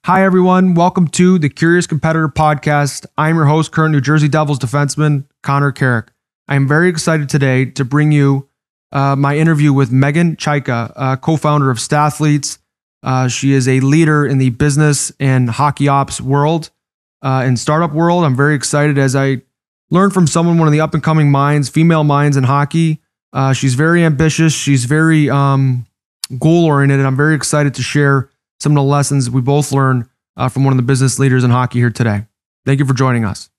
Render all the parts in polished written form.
Hi, everyone. Welcome to the Curious Competitor Podcast. I'm your host, current New Jersey Devils defenseman, Carrick. I am very excited today to bring you my interview with Meghan Chayka, co-founder of STATHLETES. She is a leader in the business and hockey ops world, and startup world. I'm very excited as I learned from one of the up-and-coming minds, female minds in hockey. She's very ambitious. She's very goal-oriented, and I'm very excited to share some of the lessons we both learned from one of the business leaders in hockey here today. Thank you for joining us.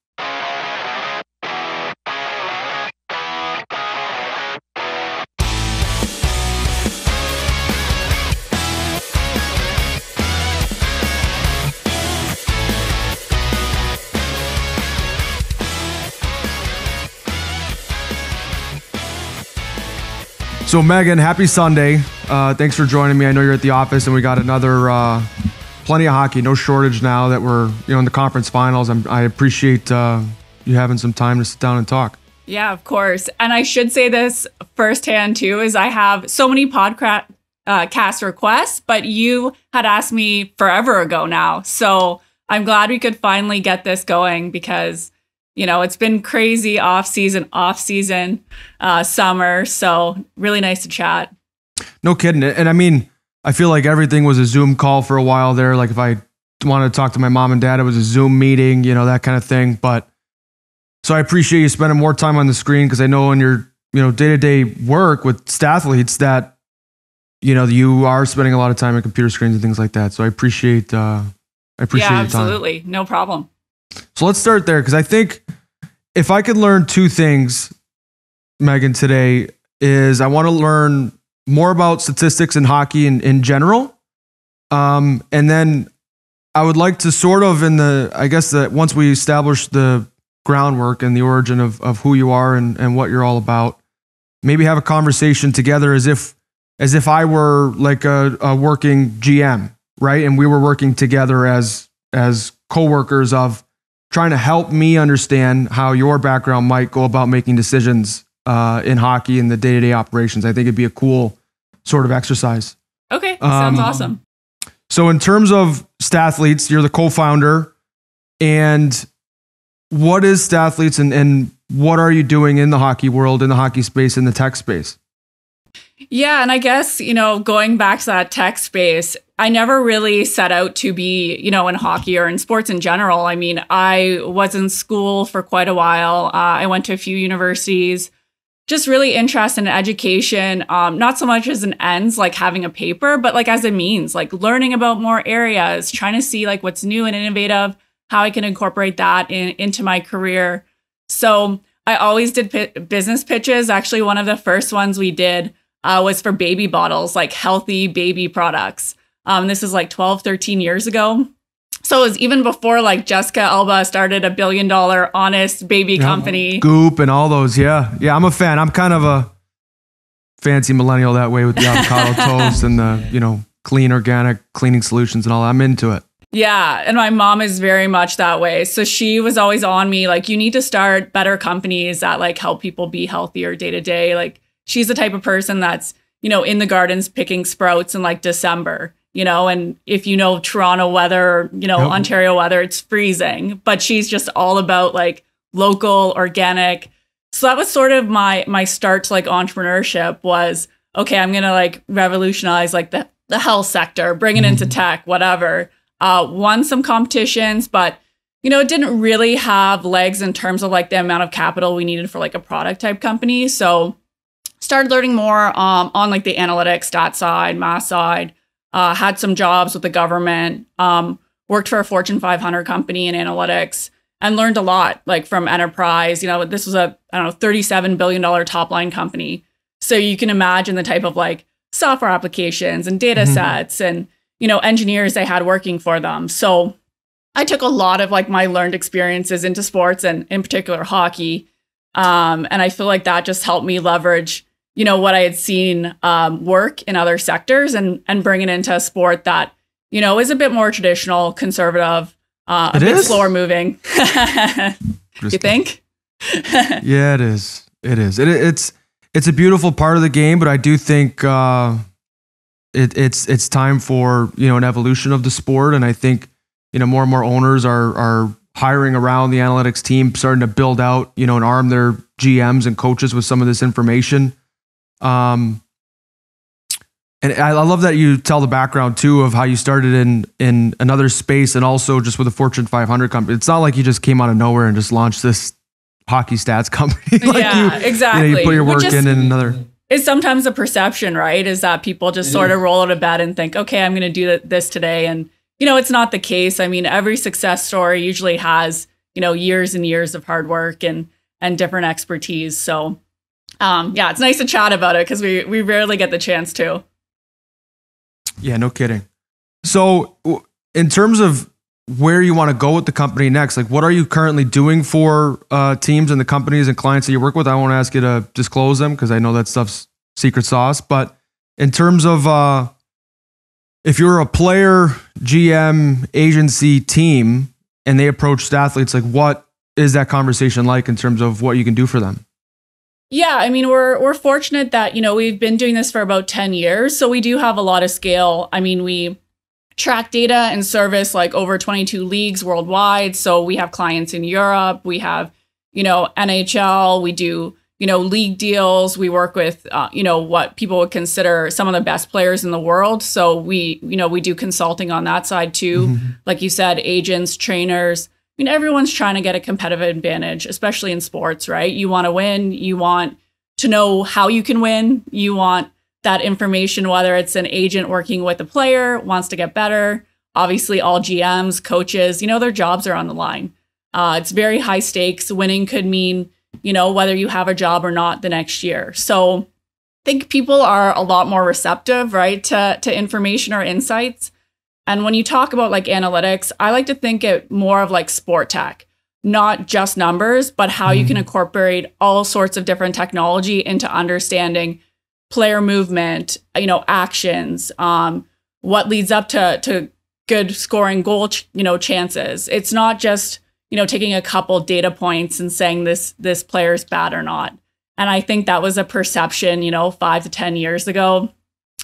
So Meghan, happy Sunday. Thanks for joining me. I know you're at the office and we got another plenty of hockey, no shortage now that we're in the conference finals. I appreciate you having some time to sit down and talk. Yeah, of course. And I should say this firsthand too, is I have so many podcast requests, but you had asked me forever ago now. So I'm glad we could finally get this going because it's been crazy off season, summer. So really nice to chat. No kidding. And I mean, I feel like everything was a Zoom call for a while there. Like if I wanted to talk to my mom and dad, it was a Zoom meeting, that kind of thing. But so I appreciate you spending more time on the screen because I know in your, day-to-day work with STATHLETES that, you are spending a lot of time at computer screens and things like that. So I appreciate your time. Yeah, absolutely. No problem. So let's start there because I think if I could learn two things, Meghan, today is I want to learn more about statistics in hockey in general. And then I would like to sort of once we establish the groundwork and the origin of who you are and what you're all about, maybe have a conversation together as if I were like a working GM, right? And we were working together as coworkers of trying to help me understand how your background might go about making decisions in hockey and the day-to-day operations. I think it'd be a cool sort of exercise. Okay, sounds awesome. So in terms of STATHLETES, you're the co-founder. And what is STATHLETES and what are you doing in the hockey world, in the hockey space, in the tech space? Yeah, and I guess, going back to that tech space, I never really set out to be, in hockey or in sports in general. I mean, I was in school for quite a while. I went to a few universities, just really interested in education, not so much as an ends, like having a paper, but like as a means, like learning about more areas, trying to see like what's new and innovative, how I can incorporate that into my career. So I always did business pitches. Actually, one of the first ones we did was for baby bottles, like healthy baby products. This is like 12, 13 years ago. So it was even before like Jessica Alba started a $1 billion honest baby company. Goop and all those. Yeah. Yeah. I'm a fan. I'm kind of a fancy millennial that way with the avocado toast and the, clean organic cleaning solutions and all that. I'm into it. Yeah. And my mom is very much that way. So she was always on me, like, you need to start better companies that like help people be healthier day to day. Like she's the type of person that's, in the gardens picking sprouts in like December. And if Toronto weather, Ontario weather, it's freezing, but she's just all about like local, organic. So that was sort of my start to like entrepreneurship was, okay, I'm going to like revolutionize like the health sector, bring it into tech, whatever. Won some competitions, but, it didn't really have legs in terms of like the amount of capital we needed for like a product type company. So started learning more on like the analytics, stat side, math side. Had some jobs with the government, worked for a Fortune 500 company in analytics and learned a lot like from enterprise. This was a, $37 billion top line company. So you can imagine the type of like software applications and data sets and, engineers they had working for them. So I took a lot of like my learned experiences into sports and in particular hockey. And I feel like that just helped me leverage what I had seen work in other sectors and bring it into a sport that, is a bit more traditional, conservative, a bit slower moving. You think? Yeah, it is. It is. It's a beautiful part of the game, but I do think it's time for an evolution of the sport, and I think more and more owners are hiring around the analytics team, starting to build out, and arm their GMs and coaches with some of this information. And I love that you tell the background too of how you started in another space and also just with a Fortune 500 company. It's not like you just came out of nowhere and just launched this hockey stats company. Exactly. You put your work in another. It's sometimes a perception, right? Is that people just sort of roll out of bed and think, okay, I'm going to do this today. And, it's not the case. I mean, every success story usually has, years and years of hard work and different expertise. So, it's nice to chat about it because we rarely get the chance to. Yeah, no kidding. So in terms of where you want to go with the company next, like what are you currently doing for teams and the companies and clients that you work with? I won't ask you to disclose them because I know that stuff's secret sauce. But in terms of if you're a player, GM, agency, team, and they approach Stathletes, like what is that conversation like in terms of what you can do for them? Yeah, I mean, we're fortunate that, we've been doing this for about 10 years. So we do have a lot of scale. I mean, we track data and service like over 22 leagues worldwide. So we have clients in Europe. We have, NHL. We do, league deals. We work with, what people would consider some of the best players in the world. So we do consulting on that side too. Mm-hmm. Like you said, agents, trainers. I mean, everyone's trying to get a competitive advantage, especially in sports, right? You want to win. You want to know how you can win. You want that information, whether it's an agent working with a player, wants to get better. Obviously, all GMs, coaches, their jobs are on the line. It's very high stakes. Winning could mean, whether you have a job or not the next year. So I think people are a lot more receptive, right, to information or insights. And when you talk about like analytics, I like to think it more of like sport tech, not just numbers, but how you can incorporate all sorts of different technology into understanding player movement, actions, what leads up to good scoring goal, chances. It's not just, taking a couple data points and saying this player's bad or not. And I think that was a perception, 5 to 10 years ago.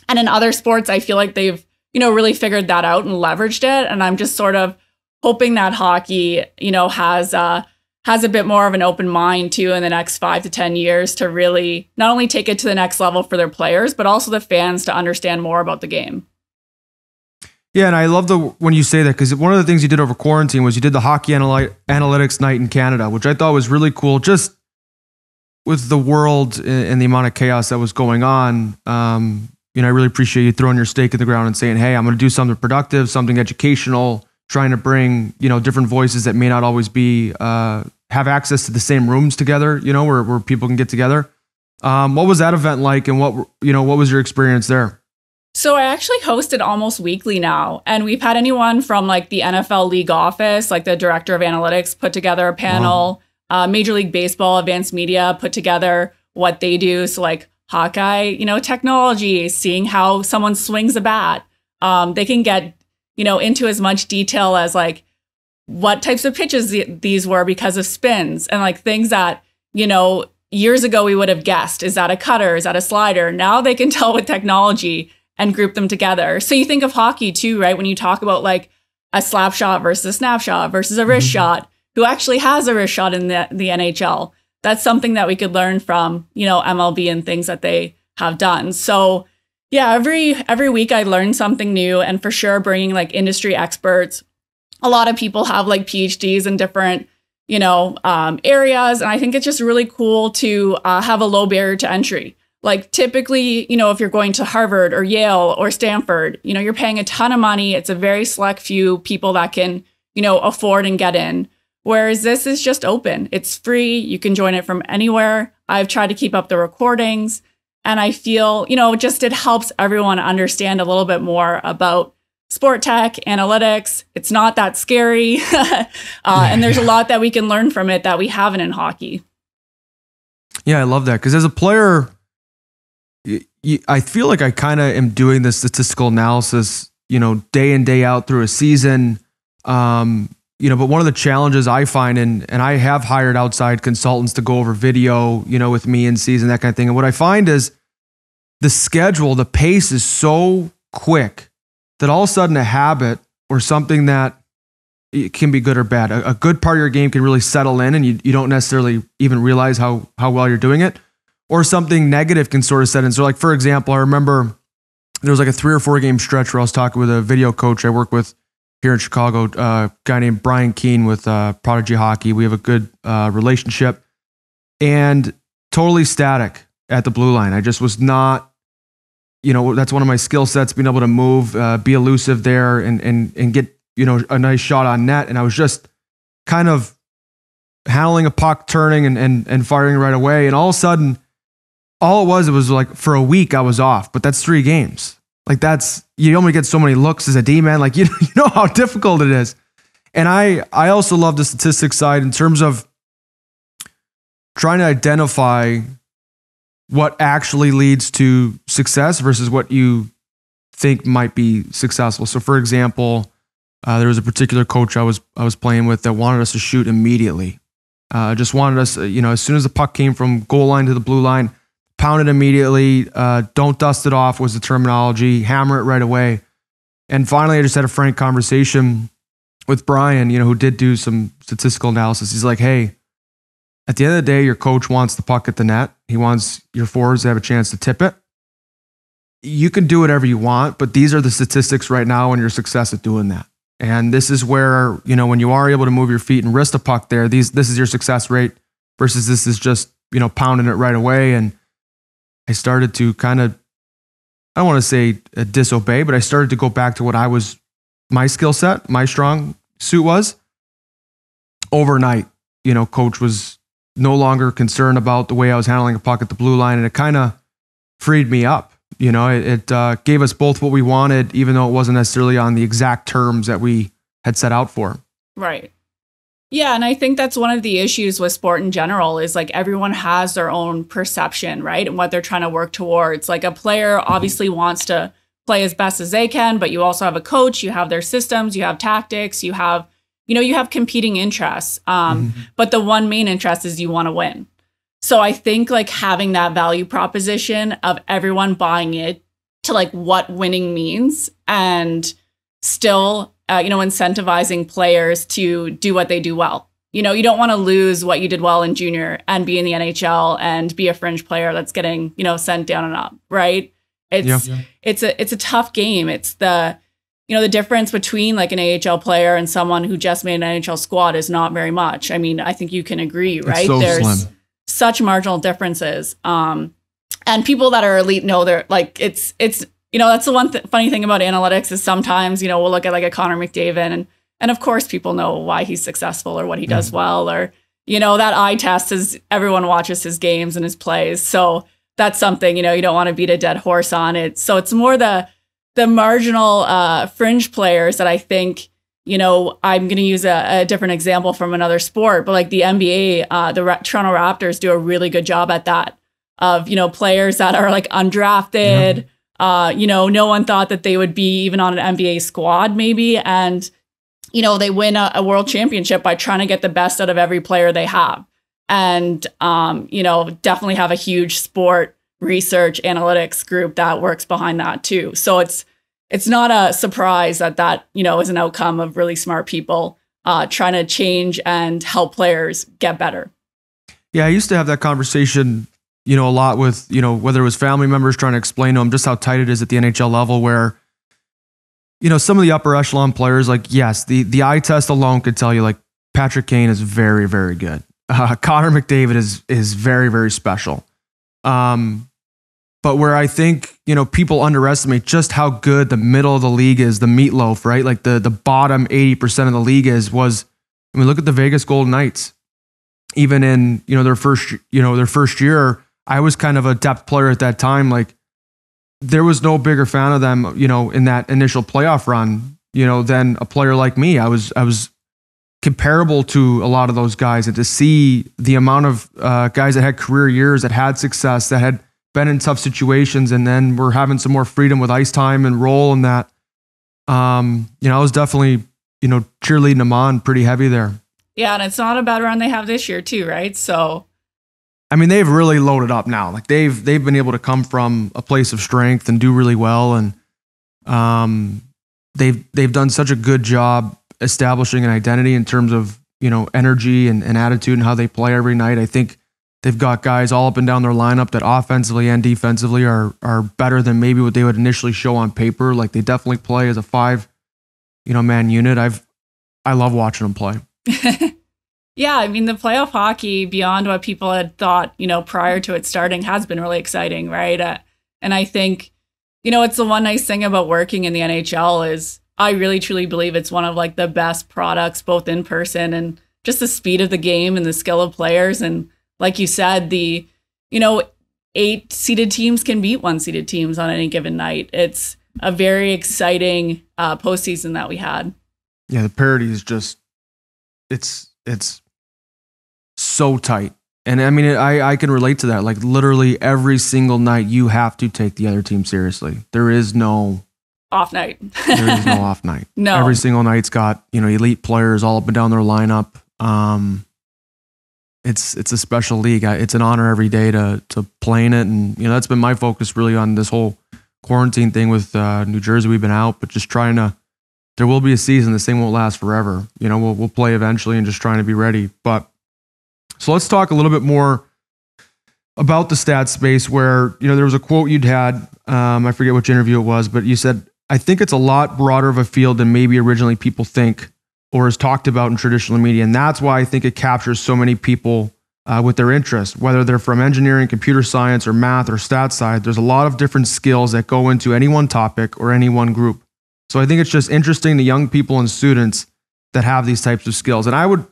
And in other sports, I feel like they've really figured that out and leveraged it. And I'm just sort of hoping that hockey, has a bit more of an open mind too in the next 5 to 10 years to really not only take it to the next level for their players, but also the fans to understand more about the game. Yeah, and I love when you say that because one of the things you did over quarantine was you did the hockey analytics night in Canada, which I thought was really cool. Just with the world and the amount of chaos that was going on, I really appreciate you throwing your stake in the ground and saying, hey, I'm going to do something productive, something educational, trying to bring, different voices that may not always be, have access to the same rooms together, where people can get together. What was that event like? And what was your experience there? So I actually hosted almost weekly now. And we've had anyone from like the NFL league office, like the director of analytics, put together a panel, Major League Baseball, advanced media, put together what they do. So like Hawkeye, technology, seeing how someone swings a bat. They can get, into as much detail as like what types of pitches these were because of spins and like things that, years ago we would have guessed. Is that a cutter? Is that a slider? Now they can tell with technology and group them together. So you think of hockey too, right? When you talk about like a slap shot versus a snap shot versus a wrist shot, who actually has a wrist shot in the NHL? That's something that we could learn from, MLB and things that they have done. So yeah, every week I learn something new, and for sure bringing like industry experts. A lot of people have like PhDs in different, areas. And I think it's just really cool to have a low barrier to entry. Like typically, if you're going to Harvard or Yale or Stanford, you're paying a ton of money. It's a very select few people that can, afford and get in. Whereas this is just open. It's free. You can join it from anywhere. I've tried to keep up the recordings. And I feel, just it helps everyone understand a little bit more about sport tech, analytics. It's not that scary. And there's a lot that we can learn from it that we haven't in hockey. Yeah, I love that. Because as a player, I feel like I kind of am doing this statistical analysis, day in, day out through a season. But one of the challenges I find, and I have hired outside consultants to go over video, with me in season, that kind of thing. And what I find is the schedule, the pace is so quick that all of a sudden a habit or something that it can be good or bad. A good part of your game can really settle in and you don't necessarily even realize how well you're doing it. Or something negative can sort of set in. So like, for example, I remember there was like a 3 or 4 game stretch where I was talking with a video coach I work with here in Chicago, a guy named Brian Keane with Prodigy Hockey. We have a good relationship, and totally static at the blue line. I just was not, that's one of my skill sets, being able to move, be elusive there and get, a nice shot on net. And I was just kind of handling a puck, turning and firing right away. And all of a sudden, all it was like for a week I was off, but that's 3 games. Like you only get so many looks as a D-man. Like, you know how difficult it is. And I also love the statistics side in terms of trying to identify what actually leads to success versus what you think might be successful. So for example, there was a particular coach I was playing with that wanted us to shoot immediately. Just wanted us, as soon as the puck came from goal line to the blue line, pound it immediately. Don't dust it off was the terminology. Hammer it right away. And finally, I just had a frank conversation with Brian, who did do some statistical analysis. He's like, hey, at the end of the day, your coach wants the puck at the net. He wants your forwards to have a chance to tip it. You can do whatever you want, but these are the statistics right now and your success at doing that. And this is where, when you are able to move your feet and wrist a puck there, this is your success rate versus this is just, pounding it right away. And I started to kind of, I don't want to say disobey, but I started to go back to what my skill set, my strong suit was. Overnight, coach was no longer concerned about the way I was handling a puck at the blue line, and it kind of freed me up. It gave us both what we wanted, even though it wasn't necessarily on the exact terms that we had set out for. Right. Yeah, and I think that's one of the issues with sport in general is like everyone has their own perception, right? And what they're trying to work towards. Like a player obviously wants to play as best as they can, but you also have a coach, you have their systems, you have tactics, you have competing interests. But the one main interest is you want to win. So I think like having that value proposition of everyone buying it to like what winning means and still incentivizing players to do what they do well. You don't want to lose what you did well in junior and be in the NHL and be a fringe player that's getting, sent down and up, right? It's a tough game. It's the difference between like an AHL player and someone who just made an NHL squad is not very much. I mean, I think you can agree, right? It's so There's slim. Such marginal differences. And people that are elite know they're like, it's that's the one funny thing about analytics is sometimes, we'll look at like a Connor McDavid and of course people know why he's successful or what he does well, or, that eye test is everyone watches his games and his plays. So that's something, you don't want to beat a dead horse on it. So it's more the marginal fringe players that I think, I'm going to use a different example from another sport, but like the NBA, the Toronto Raptors do a really good job at that of, players that are like undrafted, no one thought that they would be even on an NBA squad maybe. And, they win a world championship by trying to get the best out of every player they have. And, definitely have a huge sport research analytics group that works behind that too. So it's not a surprise that, is an outcome of really smart people trying to change and help players get better. Yeah, I used to have that conversation, a lot with, whether it was family members trying to explain to them just how tight it is at the NHL level where, some of the upper echelon players, like, yes, the eye test alone could tell you like Patrick Kane is very, very good. Connor McDavid is very, very special. But where I think, people underestimate just how good the middle of the league is, the meatloaf, right? Like the bottom 80% of the league was, look at the Vegas Golden Knights. Even in, their first year, I was kind of a depth player at that time. Like there was no bigger fan of them, in that initial playoff run, than a player like me. I was comparable to a lot of those guys, and to see the amount of guys that had career years, that had success, that had been in tough situations, and then we're having some more freedom with ice time and role and that. I was definitely, cheerleading them on pretty heavy there. Yeah, and it's not a bad run they have this year too, right? So, they've really loaded up now. Like they've been able to come from a place of strength and do really well, and they've done such a good job establishing an identity in terms of, energy and attitude and how they play every night. I think they've got guys all up and down their lineup that offensively and defensively are better than maybe what they would initially show on paper. Like they definitely play as a 5, man unit. I love watching them play. Yeah, I mean, the playoff hockey, beyond what people had thought, prior to it starting, has been really exciting, right? And I think, it's the one nice thing about working in the NHL is I really, truly believe it's one of like the best products, both in person and just the speed of the game and the skill of players. And like you said, the, 8-seeded teams can beat 1-seeded teams on any given night. It's a very exciting postseason that we had. Yeah, the parity is just, it's so tight. And I mean, I can relate to that. Like literally every single night you have to take the other team seriously. There is no off night. There is no off night. No. Every single night's got, elite players all up and down their lineup. It's a special league. It's an honor every day to play in it. And, that's been my focus really on this whole quarantine thing with New Jersey. We've been out, but just trying to, there will be a season. This thing won't last forever. We'll play eventually and just trying to be ready. But so let's talk a little bit more about the stats space where, there was a quote you'd had. I forget which interview it was, but you said, I think it's a lot broader of a field than maybe originally people think or is talked about in traditional media. And that's why I think it captures so many people with their interest, whether they're from engineering, computer science, or math or stats side. There's a lot of different skills that go into any one topic or any one group. So I think it's just interesting to young people and students that have these types of skills. And I would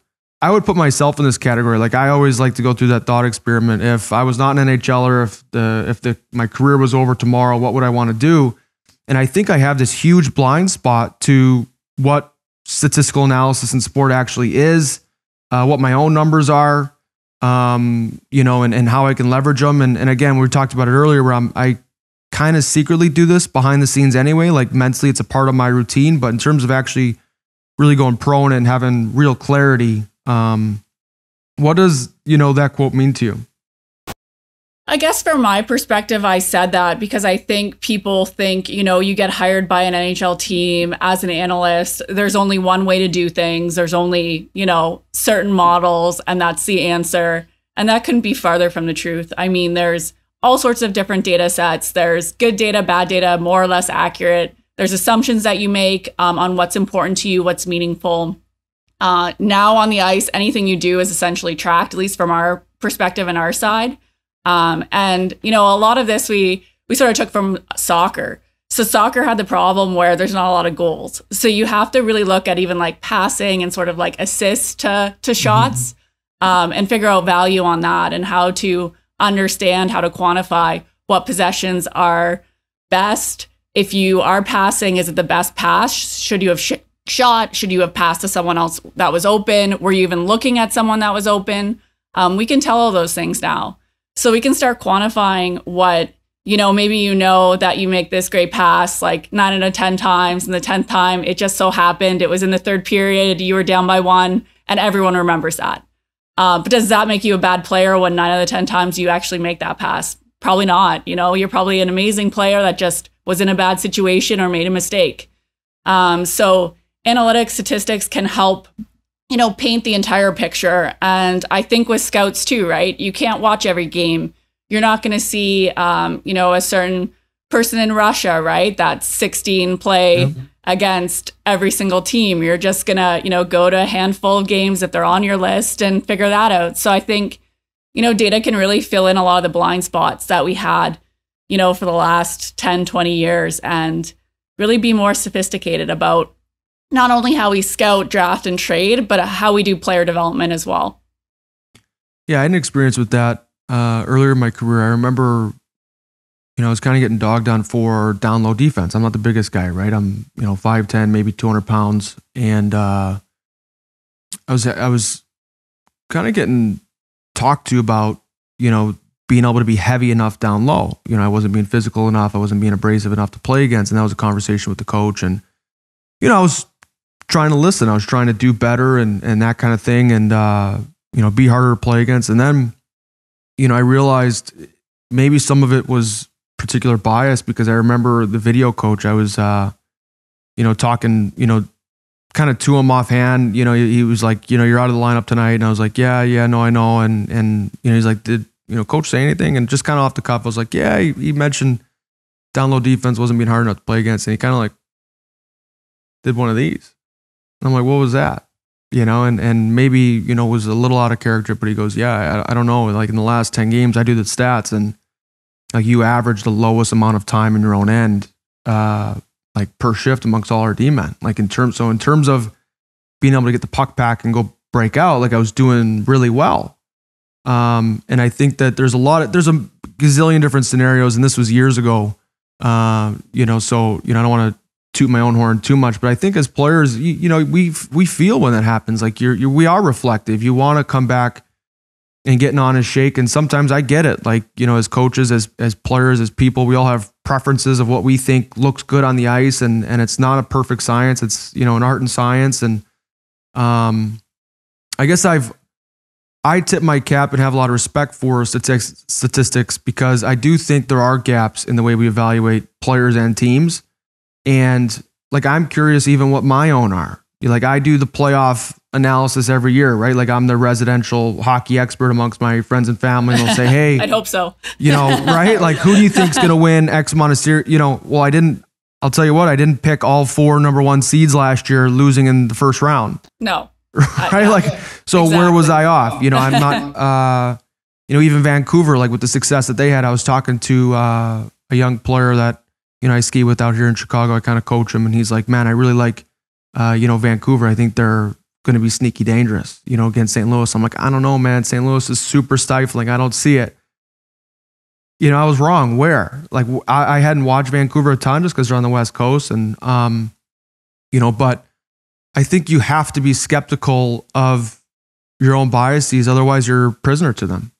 put myself in this category. Like I always like to go through that thought experiment. If I was not an NHLer, if my career was over tomorrow, what would I want to do? And I think I have this huge blind spot to what statistical analysis in sport actually is, what my own numbers are, and how I can leverage them. And again, we talked about it earlier where I kind of secretly do this behind the scenes anyway. Like mentally, it's a part of my routine. But in terms of actually really going pro in it and having real clarity, what does, that quote mean to you? I guess from my perspective, I said that because I think people think, you get hired by an NHL team as an analyst. There's only one way to do things. There's only, certain models, and that's the answer. And that couldn't be farther from the truth. I mean, there's all sorts of different data sets. There's good data, bad data, more or less accurate. There's assumptions that you make on what's important to you, what's meaningful. Now on the ice, anything you do is essentially tracked, at least from our perspective and our side. And, a lot of this we sort of took from soccer. So soccer had the problem where there's not a lot of goals. So you have to really look at even like passing and sort of like assists to shots, and figure out value on that and how to understand how to quantify what possessions are best. If you are passing, is it the best pass? Should you have shot? Should you have passed to someone else that was open? Were you even looking at someone that was open? We can tell all those things now. So we can start quantifying what, maybe that you make this great pass like 9 out of 10 times. And the 10th time, it just so happened it was in the third period, you were down by 1, and everyone remembers that. But does that make you a bad player when 9 out of 10 times you actually make that pass? Probably not. You're probably an amazing player that just was in a bad situation or made a mistake. So analytics, statistics can help paint the entire picture. And I think with scouts too, right? You can't watch every game. You're not going to see, a certain person in Russia, right? That's 16 play against every single team. You're just going to, go to a handful of games if they're on your list and figure that out. So I think, data can really fill in a lot of the blind spots that we had, for the last 10, 20 years and really be more sophisticated about not only how we scout, draft, and trade, but how we do player development as well. Yeah, I had an experience with that earlier in my career. I remember, I was kind of getting dogged on for down low defense. I'm not the biggest guy, right? I'm, 5'10", maybe 200 pounds. And I was kind of getting talked to about, being able to be heavy enough down low. I wasn't being physical enough. I wasn't being abrasive enough to play against. And that was a conversation with the coach. And, I was trying to listen. I was trying to do better and that kind of thing and, be harder to play against. And then, I realized maybe some of it was particular bias because I remember the video coach, I was, talking, kind of to him offhand, he was like, you're out of the lineup tonight. And I was like, yeah, no, I know. And he's like, did, coach say anything? And just kind of off the cuff, I was like, yeah, he mentioned down low defense wasn't being hard enough to play against. And he kind of like did one of these. And I'm like, what was that? And maybe, was a little out of character, but he goes, yeah, I don't know. Like in the last 10 games, I do the stats and like you average the lowest amount of time in your own end, like per shift amongst all our D-men. Like in terms of being able to get the puck back and go break out, like I was doing really well. And I think that there's a gazillion different scenarios, and this was years ago. So, I don't want to toot my own horn too much, but I think as players, we feel when that happens. Like we are reflective. You want to come back and get an honest shake. And sometimes I get it. Like, as coaches, as players, as people, we all have preferences of what we think looks good on the ice. And it's not a perfect science. It's, an art and science. And I guess I tip my cap and have a lot of respect for statistics because I do think there are gaps in the way we evaluate players and teams. And like, I'm curious even what my own are. Like I do the playoff analysis every year, right? Like I'm the residential hockey expert amongst my friends and family. And they'll say, hey, I'd hope so. Right? Like who do you think's going to win X amount of series? Well, I'll tell you what, I didn't pick all 4 number 1 seeds last year losing in the first round. No. Right? So exactly. Where was I off? I'm not, even Vancouver, like with the success that they had, I was talking to a young player that, I ski with out here in Chicago. I kind of coach him and he's like, man, I really like, Vancouver. I think they're going to be sneaky dangerous, against St. Louis. I'm like, I don't know, man. St. Louis is super stifling. I don't see it. I was wrong. Where? Like I hadn't watched Vancouver a ton just because they're on the West Coast. And, but I think you have to be skeptical of your own biases. Otherwise you're a prisoner to them.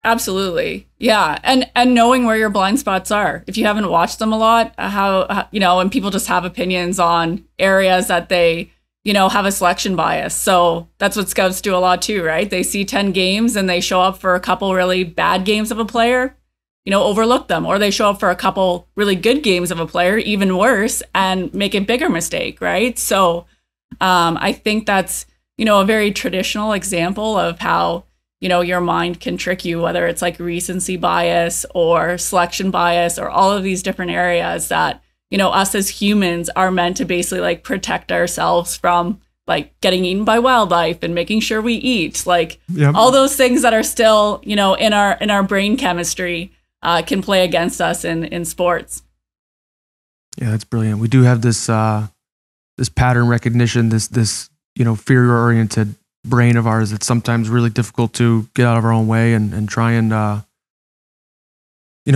Absolutely. Yeah. And knowing where your blind spots are. If you haven't watched them a lot, and people just have opinions on areas that they, have a selection bias. So that's what scouts do a lot too, right? They see 10 games and they show up for a couple really bad games of a player, overlook them, or they show up for a couple really good games of a player, even worse, and make a bigger mistake, right? So I think that's, a very traditional example of how, your mind can trick you, whether it's like recency bias or selection bias or all of these different areas that, us as humans are meant to basically like protect ourselves from like getting eaten by wildlife and making sure we eat, like all those things that are still, in our brain chemistry can play against us in sports. Yeah, that's brilliant. We do have this pattern recognition, this fear-oriented brain of ours. It's sometimes really difficult to get out of our own way and try and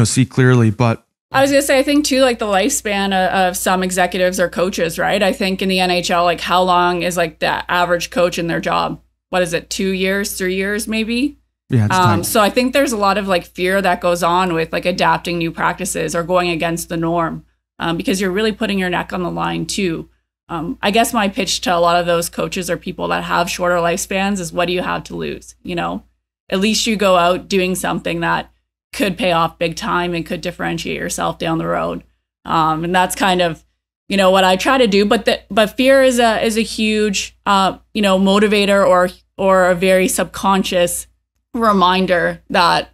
see clearly. But I was gonna say, I think too, like the lifespan of some executives or coaches, right? I think in the NHL, like how long is like the average coach in their job? What is it? 2 years, 3 years, maybe? Yeah. It's so I think there's a lot of like fear that goes on with like adapting new practices or going against the norm, because you're really putting your neck on the line too. I guess my pitch to a lot of those coaches or people that have shorter lifespans is, what do you have to lose? At least you go out doing something that could pay off big time and could differentiate yourself down the road. And that's kind of, what I try to do. But fear is a huge, motivator or a very subconscious reminder that,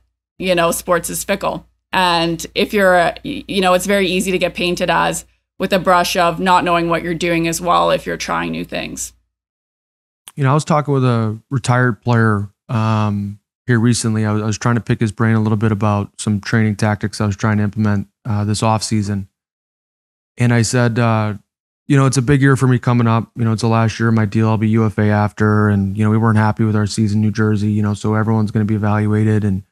sports is fickle. And if you're, it's very easy to get painted as with a brush of not knowing what you're doing as well if you're trying new things. I was talking with a retired player here recently. I was trying to pick his brain a little bit about some training tactics I was trying to implement this off season. And I said, it's a big year for me coming up. It's the last year of my deal. I'll be UFA after. And, we weren't happy with our season in New Jersey, so everyone's going to be evaluated. And,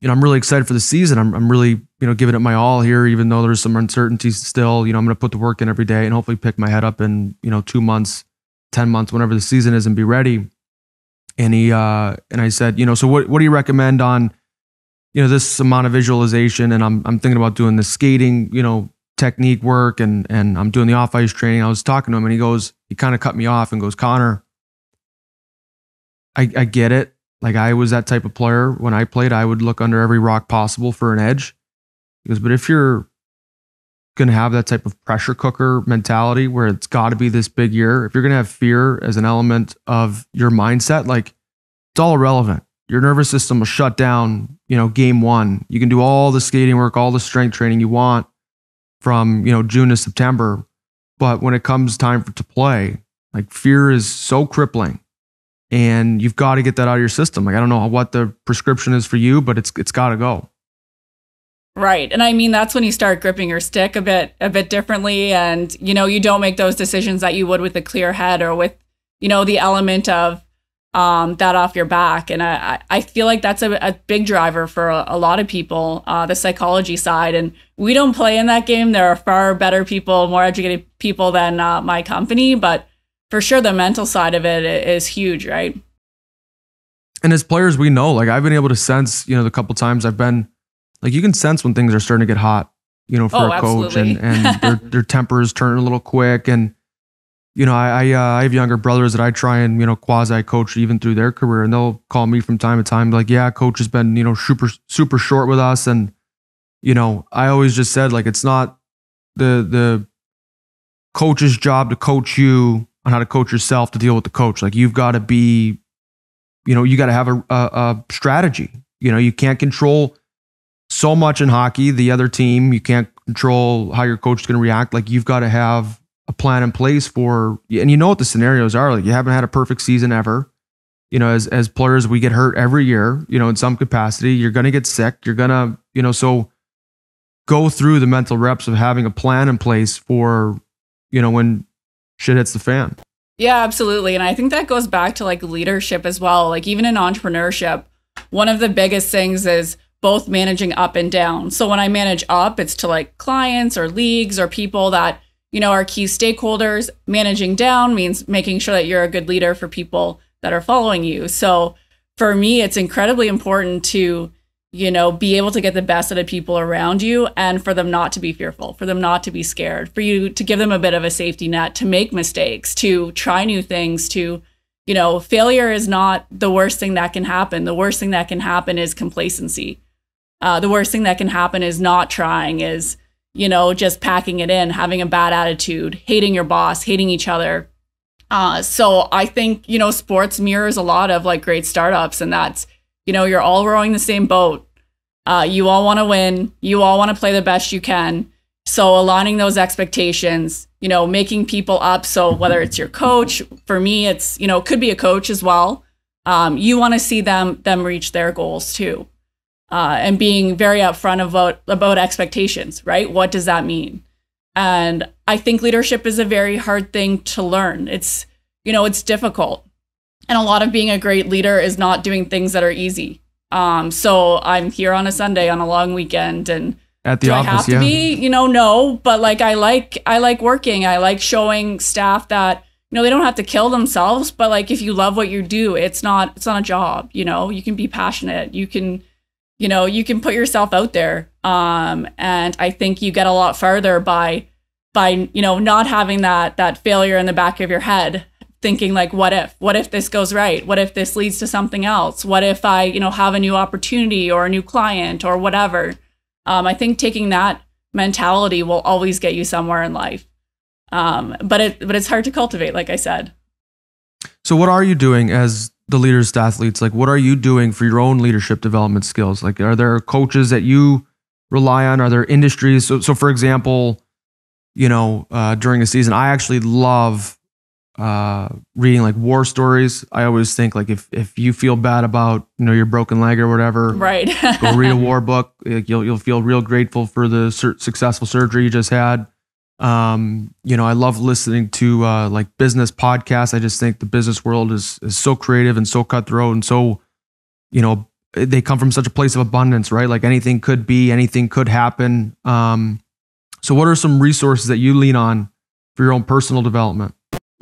I'm really excited for the season. I'm really, giving it my all here, even though there's some uncertainties still. I'm going to put the work in every day and hopefully pick my head up in, 2 months, 10 months, whenever the season is, and be ready. And I said, so what do you recommend on, this amount of visualization? And I'm thinking about doing the skating, technique work and I'm doing the off ice training. I was talking to him and he kind of cut me off and goes, Connor, I get it. Like I was that type of player when I played. I would look under every rock possible for an edge. He goes, but if you're going to have that type of pressure cooker mentality where it's got to be this big year, if you're going to have fear as an element of your mindset, like it's all irrelevant. Your nervous system will shut down, game one. You can do all the skating work, all the strength training you want from, June to September. But when it comes time to play, like fear is so crippling and you've got to get that out of your system. Like, I don't know what the prescription is for you, but it's got to go. Right. And I mean, that's when you start gripping your stick a bit differently. And, you don't make those decisions that you would with a clear head or with, the element of that off your back. And I feel like that's a big driver for a lot of people, the psychology side. And we don't play in that game. There are far better people, more educated people than my company. But for sure, the mental side of it is huge, right? And as players, we know, like I've been able to sense, the couple times I've been, like you can sense when things are starting to get hot, for a coach and their tempers turn a little quick. And, I have younger brothers that I try and, quasi coach even through their career. And they'll call me from time to time, like, yeah, coach has been, super short with us. And, I always just said, like, it's not the coach's job to coach you on how to coach yourself to deal with the coach. Like you've got to be, you got to have a strategy. You can't control so much in hockey, the other team. You can't control how your coach is going to react. Like you've got to have a plan in place for, and what the scenarios are. Like you haven't had a perfect season ever. As players, we get hurt every year, in some capacity. You're going to get sick. You're going to, so go through the mental reps of having a plan in place for, when shit hits the fan. Yeah, absolutely. And I think that goes back to like leadership as well. Like even in entrepreneurship, one of the biggest things is both managing up and down. So when I manage up, it's to like clients or leagues or people that, are key stakeholders. Managing down means making sure that you're a good leader for people that are following you. So for me, it's incredibly important to, be able to get the best out of people around you and for them not to be fearful, for them not to be scared, for you to give them a bit of a safety net, to make mistakes, to try new things, to, failure is not the worst thing that can happen. The worst thing that can happen is complacency. The worst thing that can happen is not trying, is, just packing it in, having a bad attitude, hating your boss, hating each other. So I think, sports mirrors a lot of like great startups, and that's, you're all rowing the same boat. You all want to win. You all want to play the best you can. So aligning those expectations, making people up. So whether it's your coach, for me, it's, could be a coach as well. You want to see them reach their goals too. And being very upfront about expectations, right? What does that mean? And I think leadership is a very hard thing to learn. It's, it's difficult. And a lot of being a great leader is not doing things that are easy. So I'm here on a Sunday on a long weekend, and at the office, I have to be, no, but like I like working. I like showing staff that, they don't have to kill themselves, but like if you love what you do, it's not a job. You can be passionate. You can put yourself out there. And I think you get a lot farther by not having that failure in the back of your head, thinking like, what if this goes right? What if this leads to something else? What if I, have a new opportunity or a new client or whatever? I think taking that mentality will always get you somewhere in life. But it's hard to cultivate, like I said. So what are you doing as the leaders, STATHLETES? Like, what are you doing for your own leadership development skills? Like, are there coaches that you rely on? Are there industries? So for example, during a season, I actually love reading like war stories. I always think like if you feel bad about your broken leg or whatever, right? Go read a war book. You'll feel real grateful for the successful surgery you just had. I love listening to like business podcasts. I just think the business world is so creative and so cutthroat, and so they come from such a place of abundance, right? Like anything could happen. So what are some resources that you lean on for your own personal development?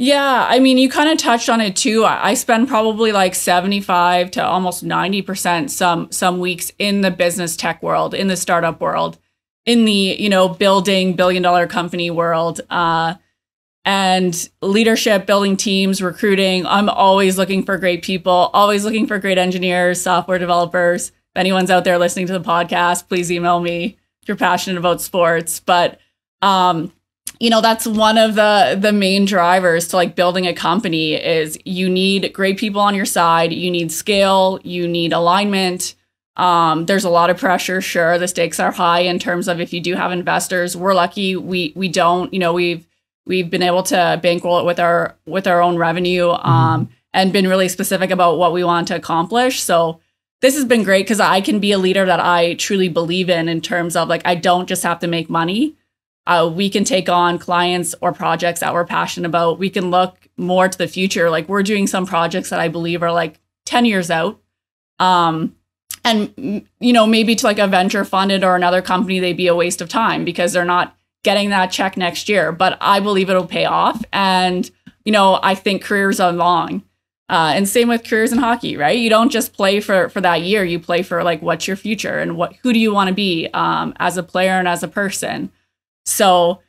Yeah, I mean, you kind of touched on it too. I spend probably like 75 to almost 90% some weeks in the business tech world, in the startup world, in the, building billion-dollar company world, and leadership, building teams, recruiting. I'm always looking for great people, always looking for great engineers, software developers. If anyone's out there listening to the podcast, please email me if you're passionate about sports. But That's one of the main drivers to like building a company is you need great people on your side. You need scale, you need alignment. There's a lot of pressure. Sure. The stakes are high in terms of if you do have investors. We're lucky. We don't, we've been able to bankroll it with our own revenue, and been really specific about what we want to accomplish. So this has been great because I can be a leader that I truly believe in terms of like, I don't just have to make money. We can take on clients or projects that we're passionate about. We can look more to the future. Like we're doing some projects that I believe are like 10 years out. And, maybe to like a venture funded or another company, they'd be a waste of time because they're not getting that check next year. But I believe it'll pay off. And, I think careers are long. And same with careers in hockey, right? You don't just play for that year. You play for like, what's your future and who do you want to be as a player and as a person? So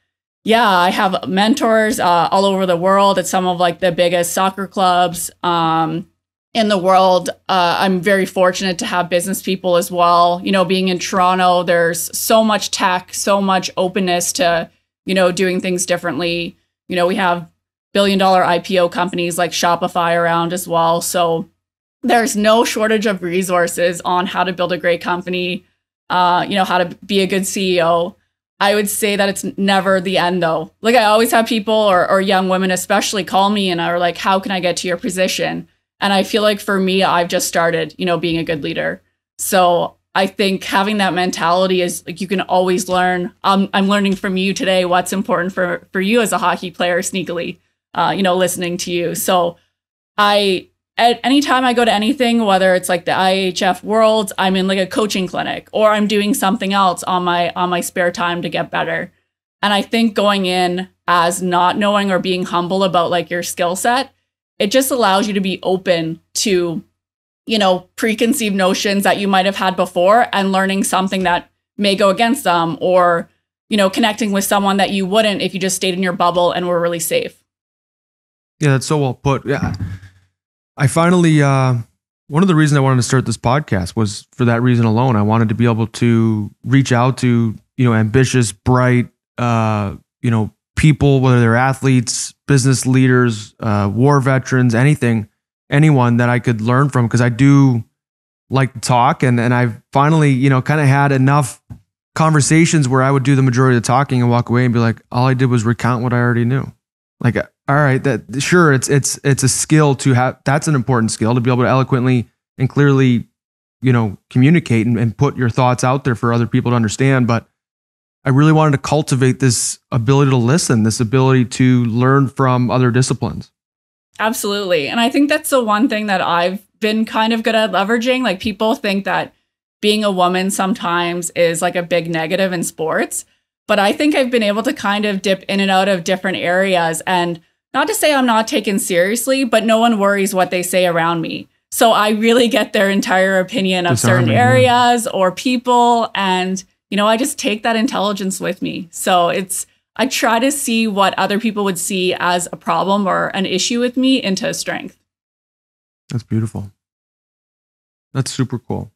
yeah, I have mentors all over the world at some of like the biggest soccer clubs in the world. I'm very fortunate to have business people as well. Being in Toronto, there's so much tech, so much openness to, doing things differently. We have billion-dollar IPO companies like Shopify around as well. So there's no shortage of resources on how to build a great company, how to be a good CEO. I would say that it's never the end though. Like I always have people or young women especially call me and are like, how can I get to your position? And I feel like for me, I've just started, being a good leader. So I think having that mentality is like, you can always learn. I'm learning from you today what's important for you as a hockey player sneakily, listening to you. So at any time I go to anything, whether it's like the IHF Worlds, I'm in like a coaching clinic or I'm doing something else on my spare time to get better. And I think going in as not knowing or being humble about like your skill set, it just allows you to be open to, preconceived notions that you might have had before and learning something that may go against them or, connecting with someone that you wouldn't if you just stayed in your bubble and were really safe. Yeah, that's so well put. Yeah. I finally, one of the reasons I wanted to start this podcast was for that reason alone. I wanted to be able to reach out to, ambitious, bright, people, whether they're athletes, business leaders, war veterans, anyone that I could learn from. Cause I do like to talk and I've finally, kind of had enough conversations where I would do the majority of the talking and walk away and be like, all I did was recount what I already knew. Like, all right, that sure, it's a skill to have. That's an important skill to be able to eloquently and clearly, communicate and put your thoughts out there for other people to understand. But I really wanted to cultivate this ability to listen, this ability to learn from other disciplines. Absolutely. And I think that's the one thing that I've been kind of good at leveraging. Like people think that being a woman sometimes is like a big negative in sports. But I think I've been able to kind of dip in and out of different areas. And not to say I'm not taken seriously, but no one worries what they say around me. So I really get their entire opinion of certain areas or people. And, I just take that intelligence with me. So I try to see what other people would see as a problem or an issue with me into a strength. That's beautiful. That's super cool.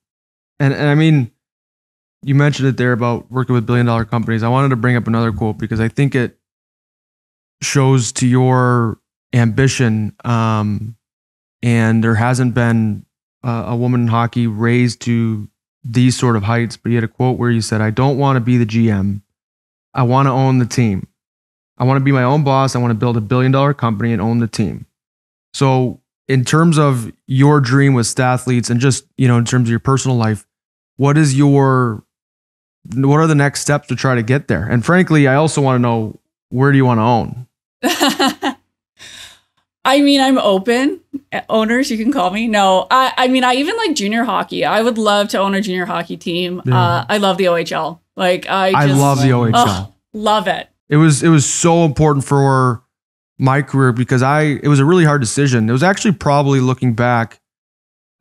And I mean, you mentioned it there about working with billion-dollar companies. I wanted to bring up another quote because I think it shows to your ambition. And there hasn't been a woman in hockey raised to these sort of heights. But you had a quote where you said, I don't want to be the GM. I want to own the team. I want to be my own boss. I want to build $1 billion company and own the team. So in terms of your dream with STATHLETES and just, in terms of your personal life, what are the next steps to try to get there? And frankly, I also want to know, where do you want to own? I mean, I'm open. Owners, you can call me. No, I mean, I even like junior hockey. I would love to own a junior hockey team. Yeah. I love the OHL. Like I love the OHL. Love it. It was so important for my career because it was a really hard decision. It was actually probably looking back,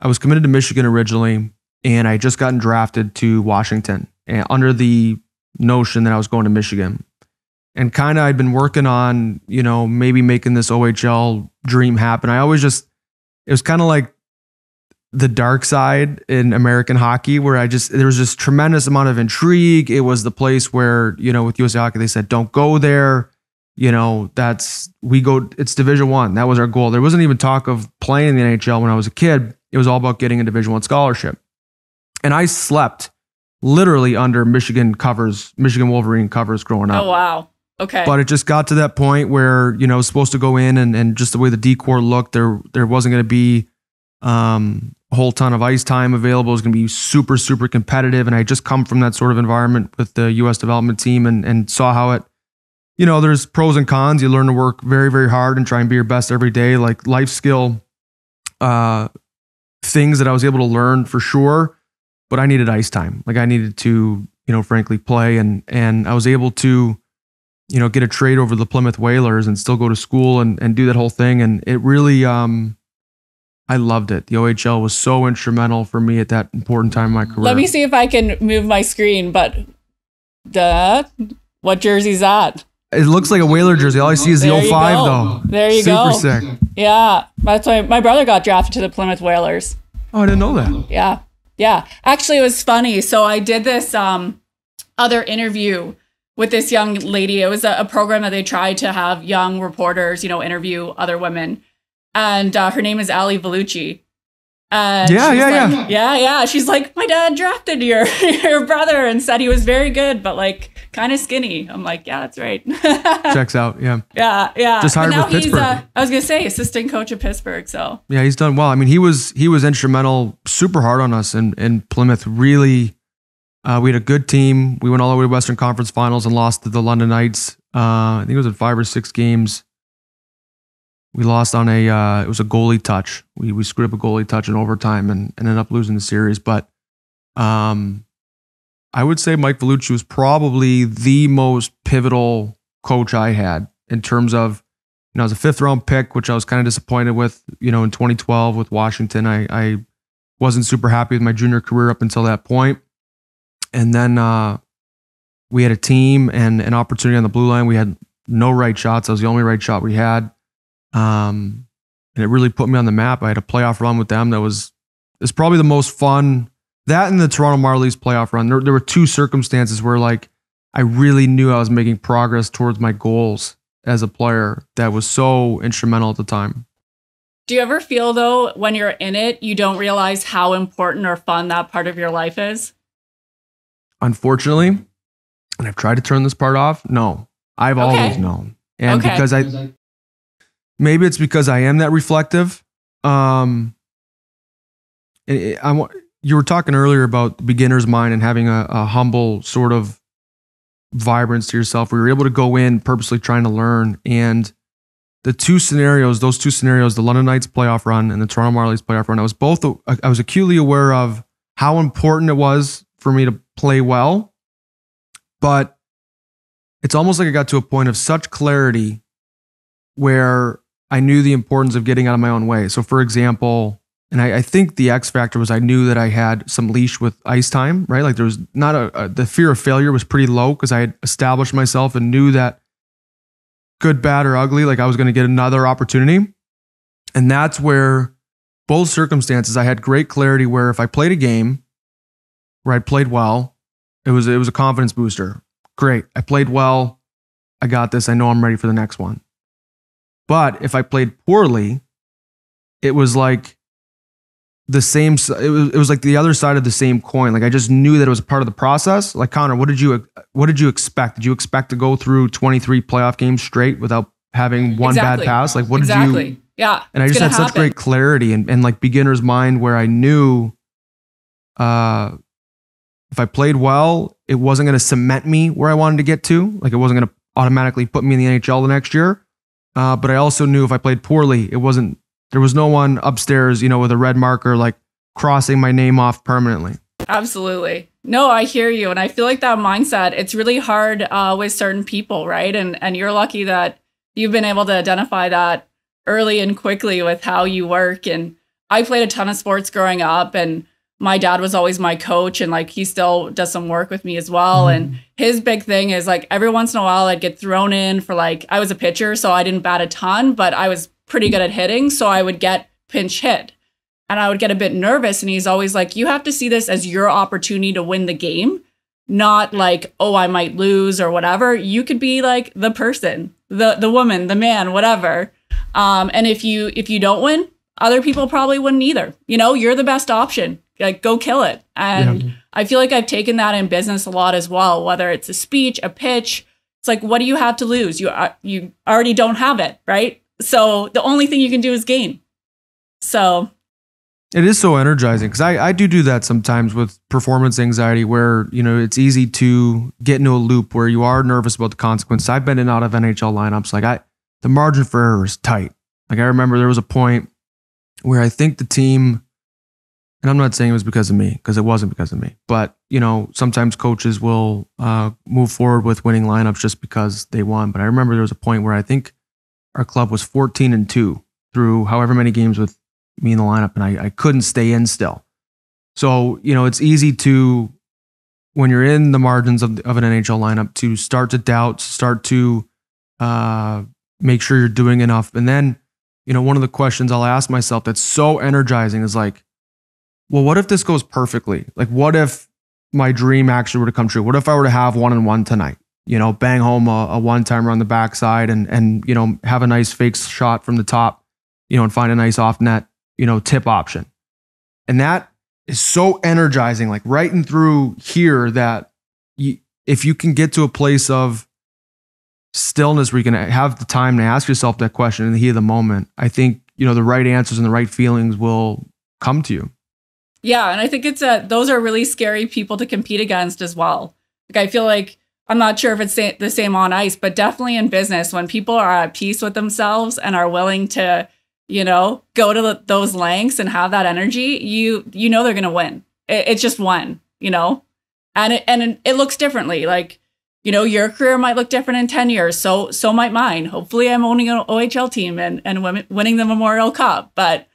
I was committed to Michigan originally, and I had just gotten drafted to Washington under the notion that I was going to Michigan. And kind of I'd been working on, maybe making this OHL dream happen. It was kind of like the dark side in American hockey where there was this tremendous amount of intrigue. It was the place where, with USA Hockey, they said, don't go there. It's Division I. That was our goal. There wasn't even talk of playing in the NHL when I was a kid. It was all about getting a Division I scholarship. And I slept literally under Michigan Wolverine covers growing up. Oh, wow. Okay. But it just got to that point where, it was supposed to go in and just the way the decor looked, there wasn't going to be a whole ton of ice time available. It was going to be super, super competitive. And I just come from that sort of environment with the U.S. development team and saw how it, there's pros and cons. You learn to work very, very hard and try and be your best every day, like life skill things that I was able to learn for sure. But I needed ice time. Like I needed to, frankly play. And I was able to, get a trade over the Plymouth Whalers and still go to school and do that whole thing. And it really, I loved it. The OHL was so instrumental for me at that important time in my career. Let me see if I can move my screen, but what jersey's that? It looks like a Whaler jersey. All I see is the 05 though. There you go. Super sick. Yeah. That's why my brother got drafted to the Plymouth Whalers. Oh, I didn't know that. Yeah. Yeah. Actually, it was funny. So I did this other interview with this young lady. It was a program that they tried to have young reporters, interview other women. And her name is Ali Vellucci. And yeah. She's like, my dad drafted your brother and said he was very good, but like kind of skinny. I'm like, yeah, that's right. Checks out. Yeah. Yeah. Just hired with Pittsburgh. I was going to say assistant coach of Pittsburgh. So yeah, he's done well. I mean, he was instrumental, super hard on us in Plymouth. Really, we had a good team. We went all the way to Western Conference Finals and lost to the London Knights. I think it was in 5 or 6 games. We lost on it was a goalie touch. We screwed up a goalie touch in overtime and ended up losing the series. But I would say Mike Vellucci was probably the most pivotal coach I had in terms of, I was a 5th round pick, which I was kind of disappointed with, in 2012 with Washington. I wasn't super happy with my junior career up until that point. And then we had a team and an opportunity on the blue line. We had no right shots. That was the only right shot we had. And it really put me on the map. I had a playoff run with them. It's probably the most fun. That and the Toronto Marlies playoff run. There were 2 circumstances where like I really knew I was making progress towards my goals as a player that was so instrumental at the time. Do you ever feel though, when you're in it, you don't realize how important or fun that part of your life is? Unfortunately, and I've tried to turn this part off. No, I've always known. And because maybe it's because I am that reflective. You were talking earlier about the beginner's mind and having a humble sort of vibrance to yourself where you're able to go in purposely trying to learn. And those 2 scenarios, the London Knights playoff run and the Toronto Marlies playoff run, I was acutely aware of how important it was for me to play well. But it's almost like I got to a point of such clarity where I knew the importance of getting out of my own way. So for example, and I think the X factor was I knew that I had some leash with ice time, right? Like there was not the fear of failure was pretty low because I had established myself and knew that good, bad, or ugly, like I was going to get another opportunity. And that's where both circumstances, I had great clarity where if I played a game where I played well, it was a confidence booster. Great. I played well. I got this. I know I'm ready for the next one. But if I played poorly, it was like the same. It was like the other side of the same coin. Like I just knew that it was a part of the process. Like Connor, what did you expect? Did you expect to go through 23 playoff games straight without having one bad pass? Like what did you? Yeah. And I just had such great clarity and like beginner's mind where I knew, if I played well, it wasn't going to cement me where I wanted to get to. Like it wasn't going to automatically put me in the NHL the next year. But I also knew if I played poorly, there was no one upstairs, with a red marker, like crossing my name off permanently. Absolutely. No, I hear you. And I feel like that mindset, it's really hard with certain people, right? And you're lucky that you've been able to identify that early and quickly with how you work. And I played a ton of sports growing up and my dad was always my coach and like he still does some work with me as well. Mm-hmm. And his big thing is like every once in a while I'd get thrown in for like, I was a pitcher, so I didn't bat a ton, but I was pretty good at hitting. So I would get pinch hit. and I would get a bit nervous. And he's always like, you have to see this as your opportunity to win the game, not like, oh, I might lose or whatever. You could be like the person, the woman, the man, whatever. And if you don't win, other people probably wouldn't either. You know, you're the best option. Like, go kill it. And I feel like I've taken that in business a lot as well, whether it's a speech, a pitch. It's like, what do you have to lose? You already don't have it, right? So the only thing you can do is gain. So it is so energizing, because I do that sometimes with performance anxiety, where, you know, it's easy to get into a loop where you are nervous about the consequences. I've been in and out of NHL lineups. Like, the margin for error is tight. Like, I remember there was a point where I think the team, and I'm not saying it was because of me, because it wasn't because of me, but, you know, sometimes coaches will move forward with winning lineups just because they won. But I remember there was a point where I think our club was 14-2 through however many games with me in the lineup, and I couldn't stay in still. So, you know, it's easy to, when you're in the margins of an NHL lineup, to start to doubt, start to make sure you're doing enough. And then, you know, one of the questions I'll ask myself that's so energizing is like, well, what if this goes perfectly? Like, what if my dream actually were to come true? What if I were to have 1-1 tonight? You know, bang home a one-timer on the backside and, you know, have a nice fake shot from the top, you know, and find a nice off net, you know, tip option. And that is so energizing, like right and through here, that if you can get to a place of stillness where you can have the time to ask yourself that question in the heat of the moment, I think, you know, the right answers and the right feelings will come to you. Yeah. And I think those are really scary people to compete against as well. Like, I feel like, I'm not sure if it's the same on ice, but definitely in business, when people are at peace with themselves and are willing to, you know, go to those lengths and have that energy, you know they're going to win. It's just one, you know, and it looks differently. Like, you know, your career might look different in 10 years. So might mine. Hopefully I'm owning an OHL team and winning the Memorial Cup. But,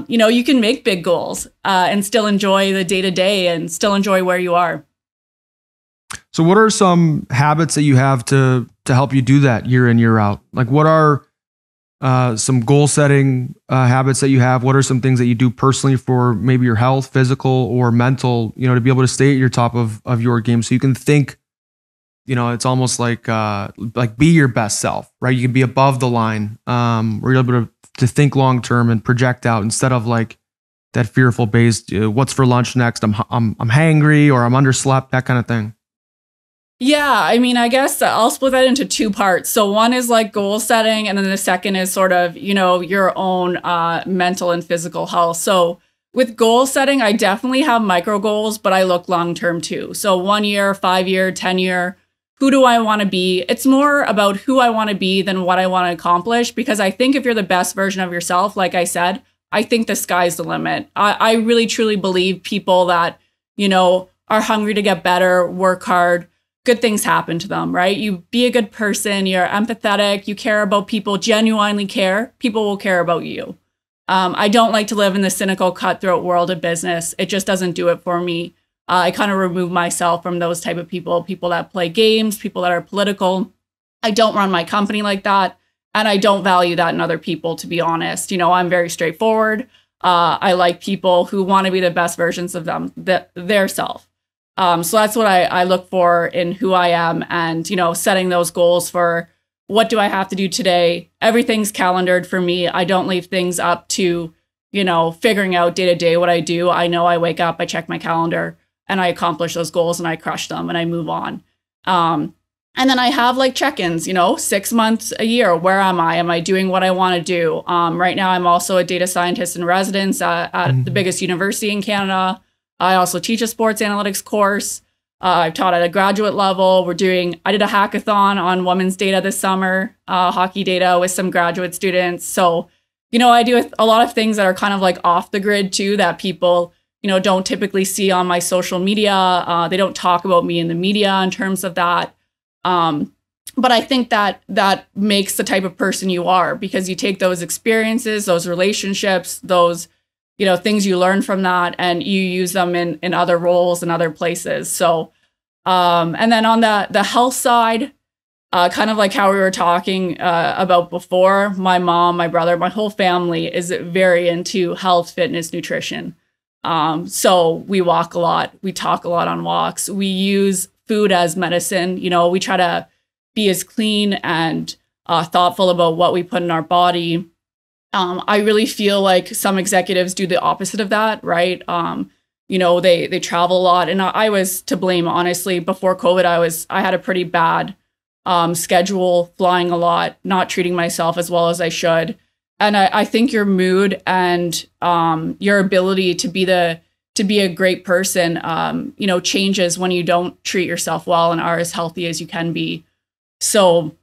you know, you can make big goals and still enjoy the day to day and still enjoy where you are. So what are some habits that you have to help you do that year in, year out? Like, what are some goal setting habits that you have? What are some things that you do personally for maybe your health, physical or mental, you know, to be able to stay at your top of your game, so you can think, you know, it's almost like be your best self, right? You can be above the line, where you're able to think long term and project out, instead of like that fearful based, what's for lunch next? I'm hangry, or I'm underslept, that kind of thing. Yeah, I mean, I guess I'll split that into two parts. So one is like goal setting, and then the second is sort of, you know, your own mental and physical health. So with goal setting, I definitely have micro goals, but I look long term too. So 1 year, 5 year, 10 year, who do I want to be? It's more about who I want to be than what I want to accomplish, because I think if you're the best version of yourself, like I said, I think the sky's the limit. I really, truly believe people that, you know, are hungry to get better, work hard, good things happen to them, right? You be a good person, you're empathetic, you care about people, genuinely care, people will care about you. I don't like to live in the cynical, cutthroat world of business. It just doesn't do it for me. I kind of remove myself from those type of people that play games, people that are political. I don't run my company like that. And I don't value that in other people, to be honest. You know, I'm very straightforward. I like people who want to be the best versions of them, their self. So that's what I look for in who I am, and, you know, setting those goals for what do I have to do today? Everything's calendared for me. I don't leave things up to, you know, figuring out day to day what I do. I know I wake up, I check my calendar, and I accomplish those goals, and I crush them, and I move on. And then I have like check-ins, you know, 6 months, a year. Where am I? Am I doing what I want to do? Right now, I'm also a data scientist in residence at the biggest university in Canada. I also teach a sports analytics course. I've taught at a graduate level. I did a hackathon on women's data this summer, hockey data with some graduate students. So, you know, I do a lot of things that are kind of like off the grid too, that people, you know, don't typically see on my social media. They don't talk about me in the media in terms of that. But I think that makes the type of person you are, because you take those experiences, those relationships, those, you know, things you learn from that, and you use them in other roles and other places. So, and then on the health side, kind of like how we were talking about before, my mom, my brother, my whole family is very into health, fitness, nutrition. So we walk a lot. We talk a lot on walks. We use food as medicine. You know, we try to be as clean and thoughtful about what we put in our body. I really feel like some executives do the opposite of that, right? You know, they travel a lot, and I was to blame, honestly. Before COVID, I had a pretty bad schedule, flying a lot, not treating myself as well as I should. And I think your mood and your ability to be a great person, you know, changes when you don't treat yourself well and are as healthy as you can be. So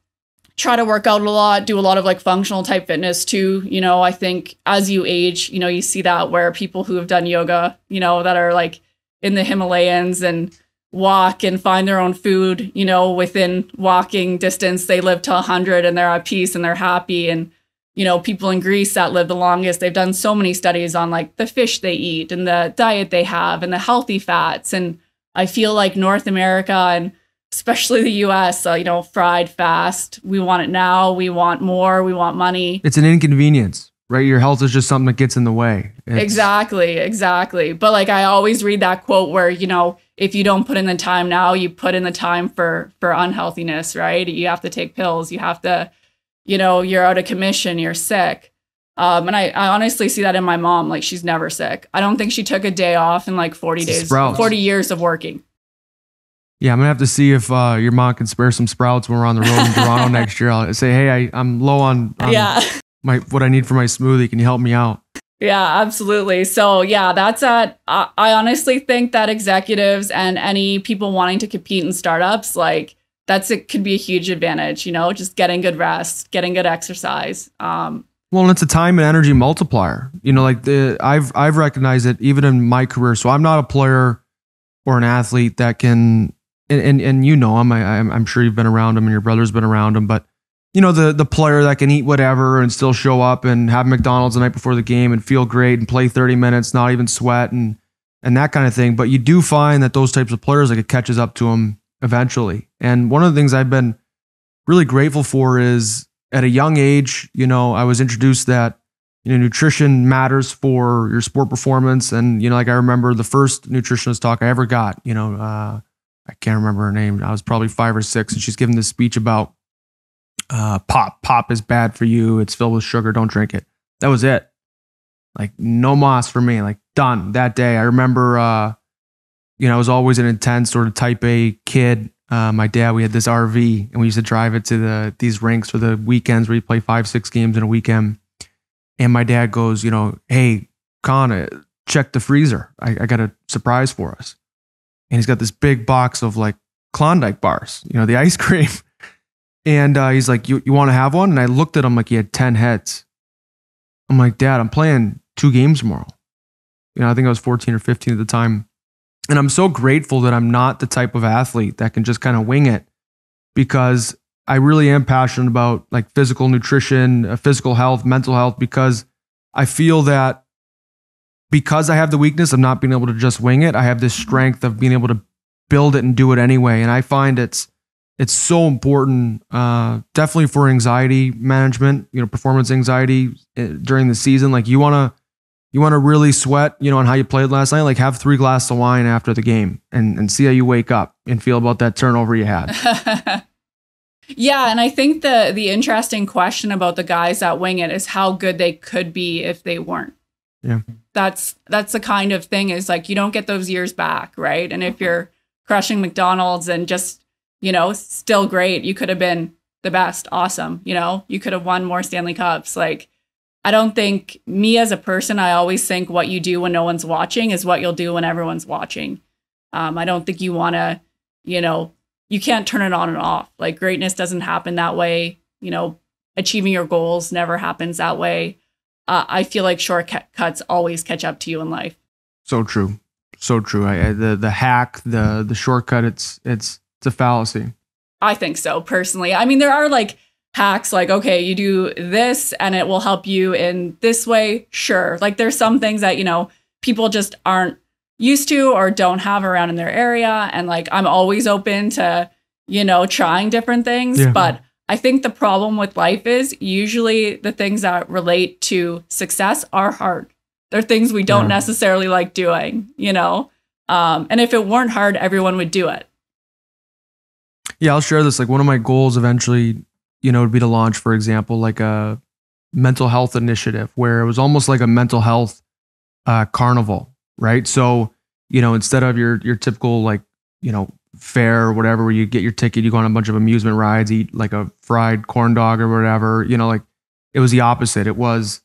try to work out a lot, do a lot of like functional type fitness too. You know, I think as you age, you know, you see that where people who have done yoga, you know, that are like in the Himalayas and walk and find their own food, you know, within walking distance, they live to 100 and they're at peace and they're happy. And, you know, people in Greece that live the longest, they've done so many studies on like the fish they eat and the diet they have and the healthy fats. And I feel like North America and especially the US, you know, fried fast. We want it now. We want more. We want money. It's an inconvenience, right? Your health is just something that gets in the way. Exactly. But like I always read that quote where, you know, if you don't put in the time now, you put in the time for unhealthiness, right? You have to take pills. You have to, you know, you're out of commission. You're sick. And I honestly see that in my mom. Like she's never sick. I don't think she took a day off in like 40 days, Sprouts. 40 years of working. Yeah, I'm gonna have to see if your mom can spare some sprouts when we're on the road in Toronto next year. I'll say, hey, I'm low on what I need for my smoothie. Can you help me out? Yeah, absolutely. So yeah, that's I honestly think that executives and any people wanting to compete in startups, like it could be a huge advantage. You know, just getting good rest, getting good exercise. Well, and it's a time and energy multiplier. You know, like I've recognized it even in my career. So I'm not a player or an athlete that can. And you know him, I'm sure you've been around him and your brother's been around him, but you know, the player that can eat whatever and still show up and have McDonald's the night before the game and feel great and play 30 minutes, not even sweat and that kind of thing. But you do find that those types of players, like it catches up to them eventually. And one of the things I've been really grateful for is at a young age, you know, I was introduced that, you know, nutrition matters for your sport performance. And, you know, like I remember the first nutritionist talk I ever got, you know, I can't remember her name. I was probably 5 or 6, and she's giving this speech about pop is bad for you. It's filled with sugar. Don't drink it. That was it. Like no moss for me. Like done that day. I remember, you know, I was always an intense sort of type A kid. My dad, we had this RV, and we used to drive it to these rinks for the weekends where you play 5-6 games in a weekend. And my dad goes, you know, hey, Con, check the freezer. I got a surprise for us. And he's got this big box of like Klondike bars, you know, the ice cream. And he's like, you want to have one? And I looked at him like he had 10 heads. I'm like, Dad, I'm playing 2 games tomorrow. You know, I think I was 14 or 15 at the time. And I'm so grateful that I'm not the type of athlete that can just kind of wing it, because I really am passionate about like physical nutrition, physical health, mental health, because I feel that because I have the weakness of not being able to just wing it, I have this strength of being able to build it and do it anyway. And I find it's so important, definitely for anxiety management, you know, performance anxiety during the season. Like you want to really sweat, you know, on how you played last night, like have 3 glasses of wine after the game and see how you wake up and feel about that turnover you had. Yeah. And I think the interesting question about the guys that wing it is how good they could be if they weren't. Yeah. That's the kind of thing is like, you don't get those years back. Right. And if you're crushing McDonald's and just, you know, still great, you could have been the best. Awesome. You know, you could have won more Stanley Cups. Like, I don't think me as a person, I always think what you do when no one's watching is what you'll do when everyone's watching. I don't think you want to, you know, you can't turn it on and off. Like greatness doesn't happen that way. You know, achieving your goals never happens that way. I feel like shortcuts always catch up to you in life. So true. So true. The hack, the shortcut, it's a fallacy. I think so personally. I mean, there are like hacks like, okay, you do this and it will help you in this way. Sure. Like there's some things that, you know, people just aren't used to or don't have around in their area. And like, I'm always open to, trying different things. Yeah. But I think the problem with life is usually the things that relate to success are hard. They're things we don't necessarily like doing, and if it weren't hard, everyone would do it. Yeah, I'll share this. Like one of my goals eventually, would be to launch, for example, like a mental health initiative where it was almost like a mental health carnival, right? So, instead of your typical like, fair or whatever, where you get your ticket, you go on a bunch of amusement rides, eat like a fried corn dog or whatever, like it was the opposite. It was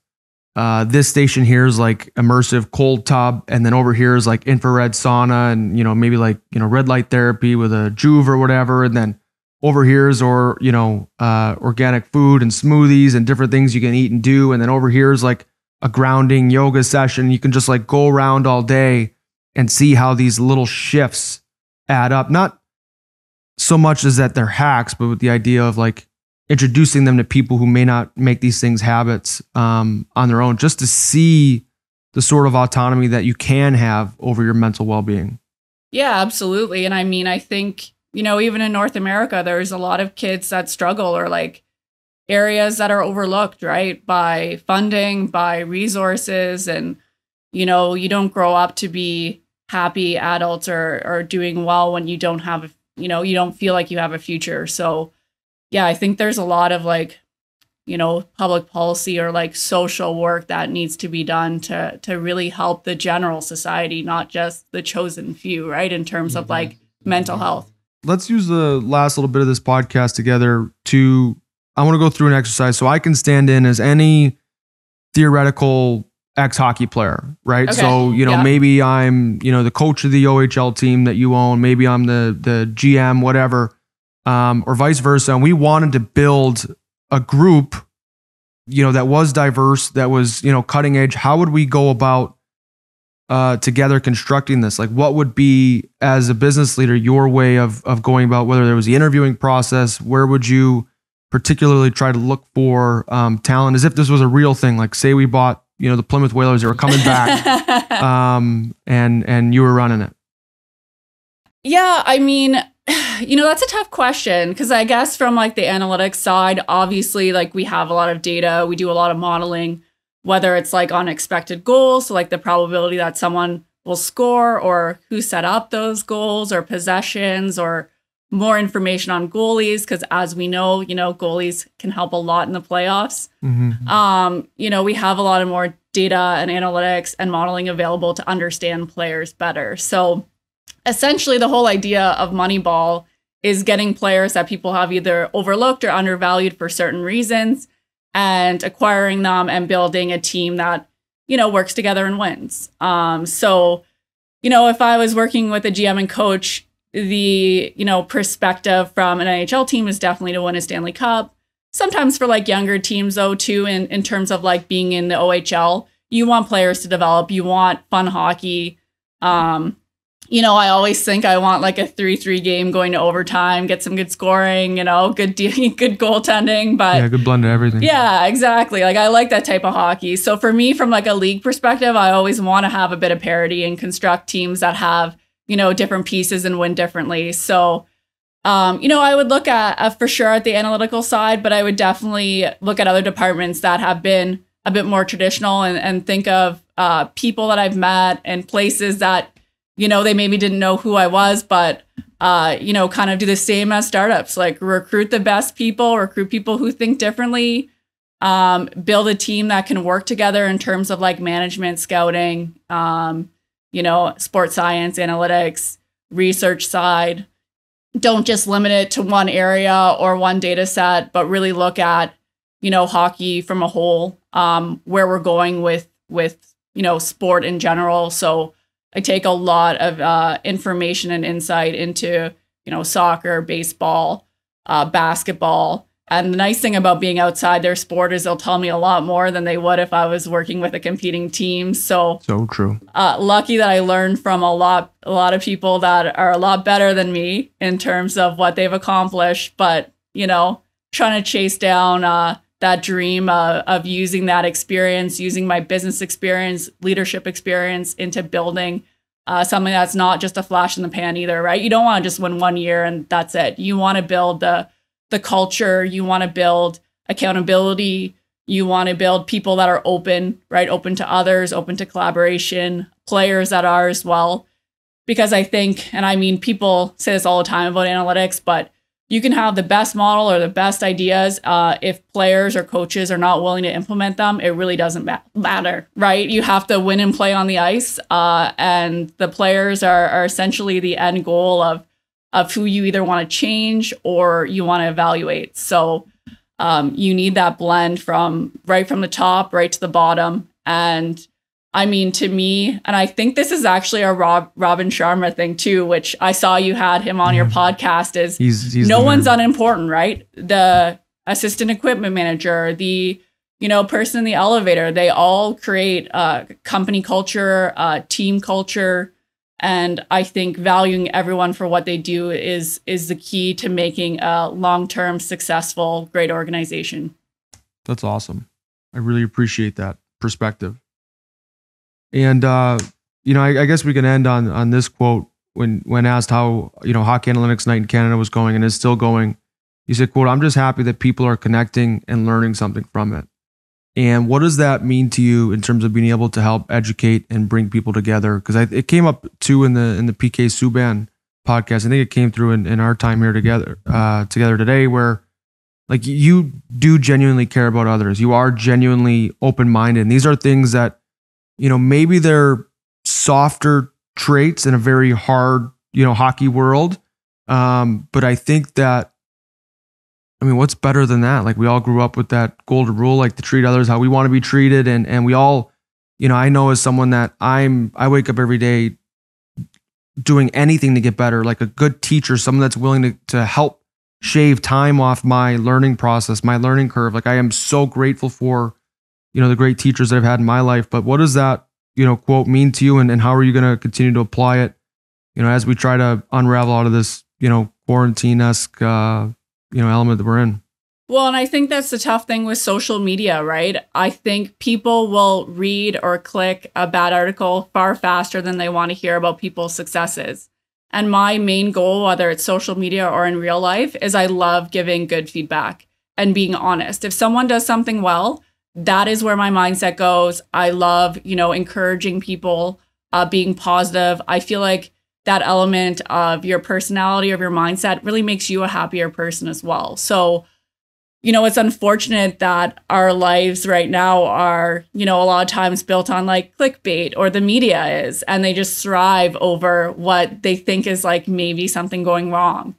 this station here is like immersive cold tub, and then over here is like infrared sauna and, maybe like, red light therapy with a Juve or whatever. And then over here is organic food and smoothies and different things you can eat and do. And then over here is like a grounding yoga session. You can just like go around all day and see how these little shifts add up. Not so much as that they're hacks, but with the idea of like introducing them to people who may not make these things habits on their own, just to see the sort of autonomy that you can have over your mental well-being. Yeah, absolutely. And I mean, I think, even in North America, there's a lot of kids that struggle, or like areas that are overlooked, right? By funding, by resources. And, you don't grow up to be happy adults or doing well when you don't have, you don't feel like you have a future. So yeah, I think there's a lot of like, public policy or like social work that needs to be done to really help the general society, not just the chosen few, right? In terms of like mental health. Let's use the last little bit of this podcast together I want to go through an exercise so I can stand in as any theoretical ex-hockey player, right? Okay. So, maybe I'm, the coach of the OHL team that you own, maybe I'm the GM, whatever, or vice versa. And we wanted to build a group, that was diverse, that was, cutting edge. How would we go about together constructing this? Like what would be, as a business leader, your way of going about, whether there was the interviewing process, where would you particularly try to look for talent, as if this was a real thing? Like say we bought, the Plymouth Whalers, they were coming back and you were running it. Yeah, I mean, that's a tough question, because I guess from like the analytics side, obviously like we have a lot of data, we do a lot of modeling, whether it's like on expected goals, so like the probability that someone will score, or who set up those goals, or possessions, or more information on goalies, because as we know, goalies can help a lot in the playoffs. Mm-hmm. We have a lot of more data and analytics and modeling available to understand players better. So essentially the whole idea of Moneyball is getting players that people have either overlooked or undervalued for certain reasons, and acquiring them and building a team that, works together and wins. So, if I was working with a GM and coach, the, perspective from an NHL team is definitely to win a Stanley Cup. Sometimes for like younger teams though, too, in terms of like being in the OHL, you want players to develop, you want fun hockey. I always think I want like a 3-3 game going to overtime, get some good scoring, good goaltending, but yeah, good blend of everything. Yeah, exactly. Like I like that type of hockey. So for me, from like a league perspective, I always want to have a bit of parity and construct teams that have, different pieces and win differently. So, I would look at for sure at the analytical side, but I would definitely look at other departments that have been a bit more traditional, and think of people that I've met and places that, they maybe didn't know who I was, but, kind of do the same as startups, like recruit the best people, recruit people who think differently, build a team that can work together in terms of like management, scouting, sports science, analytics, research side. Don't just limit it to one area or one data set, but really look at, hockey from a whole, where we're going with, sport in general. So I take a lot of information and insight into, soccer, baseball, basketball. And the nice thing about being outside their sport is they'll tell me a lot more than they would if I was working with a competing team. So true. Lucky that I learned from a lot of people that are a lot better than me in terms of what they've accomplished. But, trying to chase down that dream of using that experience, using my business experience, leadership experience into building something that's not just a flash in the pan either, right? You don't want to just win 1 year and that's it. You want to build the culture. You want to build accountability. You want to build people that are open, right? Open to others, open to collaboration, players that are as well. Because I think, and I mean, people say this all the time about analytics, but you can have the best model or the best ideas. If players or coaches are not willing to implement them, it really doesn't matter, right? You have to win and play on the ice. And the players are essentially the end goal of who you either want to change or you want to evaluate. So you need that blend from the top, right to the bottom. And I mean, to me, and I think this is actually a Robin Sharma thing too, which I saw you had him on your podcast, is he's no one's unimportant, right? The assistant equipment manager, the person in the elevator, they all create company culture, team culture. And I think valuing everyone for what they do is the key to making a long-term, successful, great organization. That's awesome. I really appreciate that perspective. And, I guess we can end on this quote when asked how, Hockey Analytics Night in Canada was going and is still going. You said, quote, "I'm just happy that people are connecting and learning something from it." And what does that mean to you in terms of being able to help educate and bring people together? Because it came up too in the PK Subban podcast. I think it came through in our time here together today, where like you do genuinely care about others. You are genuinely open-minded. And these are things that, maybe they're softer traits in a very hard, hockey world. But I think that, what's better than that? Like we all grew up with that golden rule, like to treat others how we want to be treated. And we all, I know as someone that I wake up every day doing anything to get better, like a good teacher, someone that's willing to help shave time off my learning process, my learning curve. Like I am so grateful for, the great teachers that I've had in my life. But what does that, quote mean to you? And how are you going to continue to apply it, as we try to unravel out of this, quarantine-esque, element that we're in? Well, and I think that's the tough thing with social media, right? I think people will read or click a bad article far faster than they want to hear about people's successes. And my main goal, whether it's social media or in real life, is I love giving good feedback and being honest. If someone does something well, that is where my mindset goes. I love, encouraging people, being positive. I feel like that element of your personality, of your mindset really makes you a happier person as well. So, it's unfortunate that our lives right now are, a lot of times built on like clickbait, or the media is, and they just thrive over what they think is like maybe something going wrong.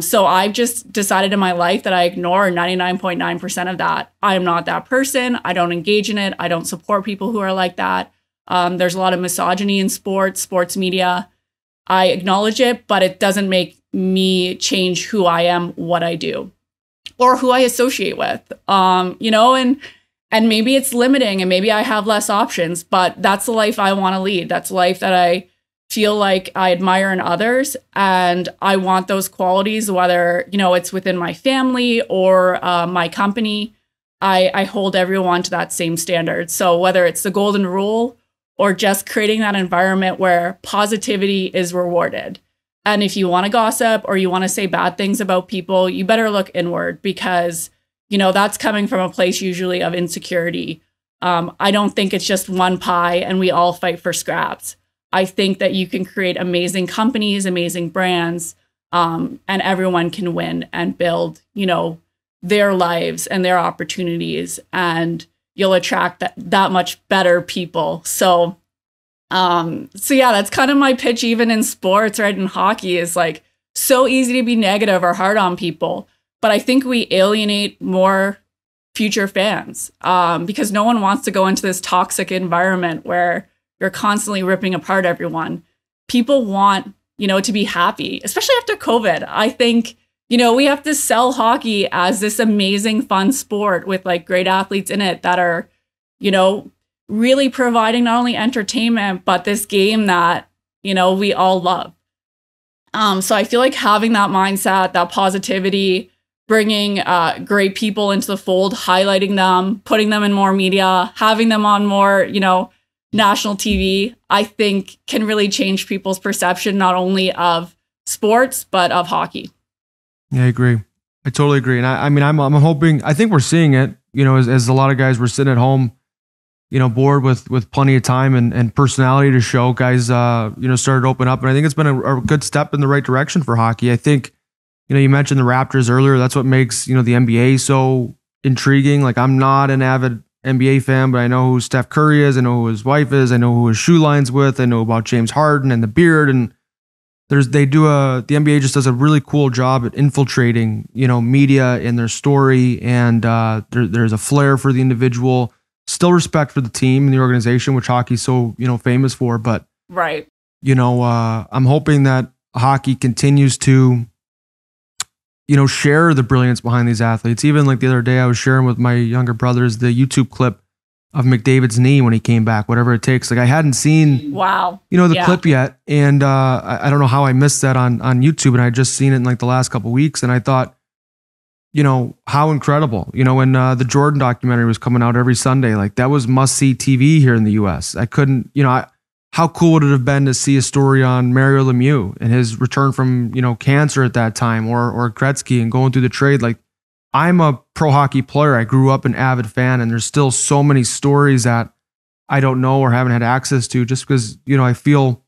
So I've just decided in my life that I ignore 99.9% of that. I am not that person. I don't engage in it. I don't support people who are like that. There's a lot of misogyny in sports media. I acknowledge it, but it doesn't make me change who I am, what I do, or who I associate with. And maybe it's limiting and maybe I have less options, but that's the life I want to lead. That's a life that I feel like I admire in others. And I want those qualities, whether, it's within my family or my company. I hold everyone to that same standard. So whether it's the golden rule or just creating that environment where positivity is rewarded. And if you want to gossip or you want to say bad things about people, you better look inward, because, that's coming from a place usually of insecurity. I don't think it's just one pie and we all fight for scraps. I think that you can create amazing companies, amazing brands, and everyone can win and build, their lives and their opportunities, and you'll attract that much better people. So yeah, that's kind of my pitch, even in sports, right? In hockey, is like so easy to be negative or hard on people. But I think we alienate more future fans because no one wants to go into this toxic environment where you're constantly ripping apart everyone. People want, to be happy, especially after COVID. I think, we have to sell hockey as this amazing, fun sport with like great athletes in it that are, really providing not only entertainment, but this game that, we all love. So I feel like having that mindset, that positivity, bringing great people into the fold, highlighting them, putting them in more media, having them on more, national TV, I think can really change people's perception, not only of sports, but of hockey. Yeah, I agree. I totally agree. And I mean, I'm hoping, I think we're seeing it, you know, as a lot of guys were sitting at home, you know, bored with plenty of time and personality to show, guys, you know, started to open up. And I think it's been a good step in the right direction for hockey. I think, you know, you mentioned the Raptors earlier. That's what makes, you know, the NBA so intriguing. Like, I'm not an avid NBA fan, but I know who Steph Curry is. I know who his wife is. I know who his shoe line's with. I know about James Harden and the beard. And the NBA just does a really cool job at infiltrating, you know, media in their story. And there's a flair for the individual, still respect for the team and the organization, which hockey's so, you know, famous for. But, right. You know, I'm hoping that hockey continues to, you know, share the brilliance behind these athletes. Even like the other day, I was sharing with my younger brothers the YouTube clip of McDavid's knee when he came back, whatever it takes. Like, I hadn't seen, you know, the clip yet. And I don't know how I missed that on YouTube. And I just seen it in like the last couple of weeks. And I thought, you know, how incredible, you know, when the Jordan documentary was coming out every Sunday, like that was must see TV here in the US. I couldn't, you know, how cool would it have been to see a story on Mario Lemieux and his return from, you know, cancer at that time, or Gretzky and going through the trade. Like, I'm a pro hockey player. I grew up an avid fan, and there's still so many stories that I don't know or haven't had access to, just because, you know, I feel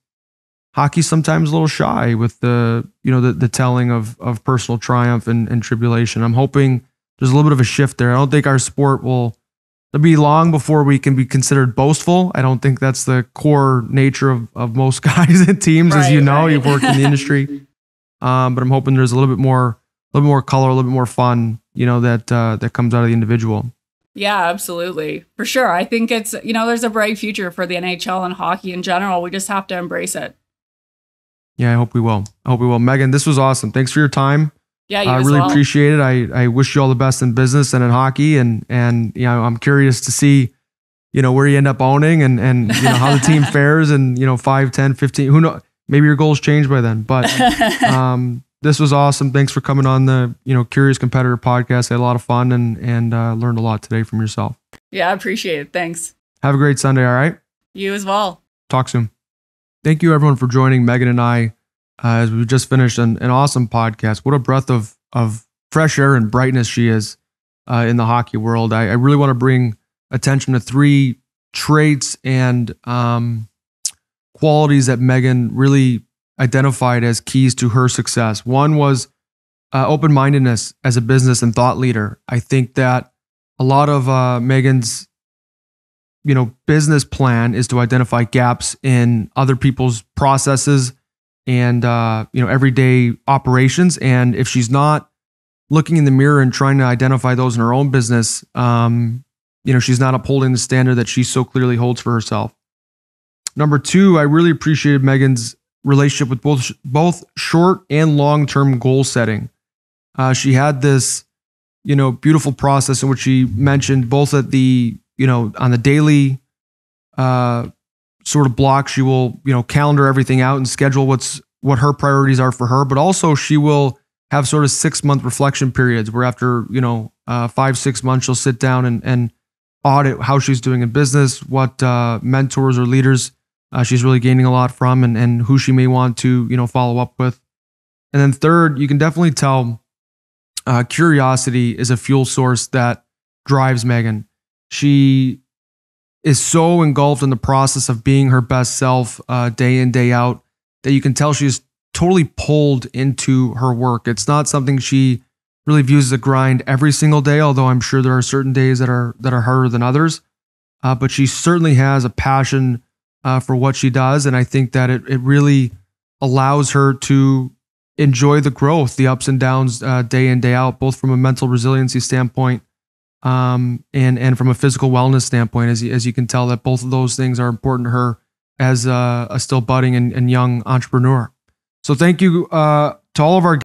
hockey's sometimes a little shy with the, you know, the telling of personal triumph and tribulation. I'm hoping there's a little bit of a shift there. I don't think our sport will be long before we can be considered boastful. I don't think that's the core nature of most guys and teams, as you know, you've worked in the industry. But I'm hoping there's a little bit more color, a little bit more fun, you know, that comes out of the individual. Yeah, absolutely. For sure. I think it's, you know, there's a bright future for the NHL and hockey in general. We just have to embrace it. Yeah, I hope we will. Meghan, this was awesome. Thanks for your time. Yeah, you I really appreciate it. I wish you all the best in business and in hockey, and you know, I'm curious to see, you know, where you end up owning and you know, how the team fares, and, you know, 5, 10, 15, who knows, maybe your goals change by then. But this was awesome. Thanks for coming on the, you know, Curious Competitor podcast. I had a lot of fun and learned a lot today from yourself. Yeah, I appreciate it. Thanks. Have a great Sunday. All right. You as well. Talk soon. Thank you everyone for joining Meghan and I. As we just finished an awesome podcast. What a breath of fresh air and brightness she is in the hockey world. I really want to bring attention to 3 traits and qualities that Meghan really identified as keys to her success. One was open-mindedness as a business and thought leader. I think that a lot of Meghan's, you know, business plan is to identify gaps in other people's processes and, you know, everyday operations. And if she's not looking in the mirror and trying to identify those in her own business, you know, she's not upholding the standard that she so clearly holds for herself. Number 2, I really appreciated Meghan's relationship with both short and long-term goal setting. She had this, you know, beautiful process in which she mentioned both at the, you know, on the daily, sort of block, she will, you know, calendar everything out and schedule what her priorities are for her, but also she will have sort of 6-month reflection periods where after, you know, 5-6 months, she'll sit down and audit how she's doing in business, what mentors or leaders she's really gaining a lot from, and who she may want to, you know, follow up with. And then third, you can definitely tell curiosity is a fuel source that drives Meghan. She is so engulfed in the process of being her best self day in, day out, that you can tell she's totally pulled into her work. It's not something she really views as a grind every single day, although I'm sure there are certain days that are harder than others. But she certainly has a passion for what she does. And I think that it really allows her to enjoy the growth, the ups and downs day in, day out, both from a mental resiliency standpoint and from a physical wellness standpoint, as you can tell that both of those things are important to her as a still budding and young entrepreneur. So thank you to all of our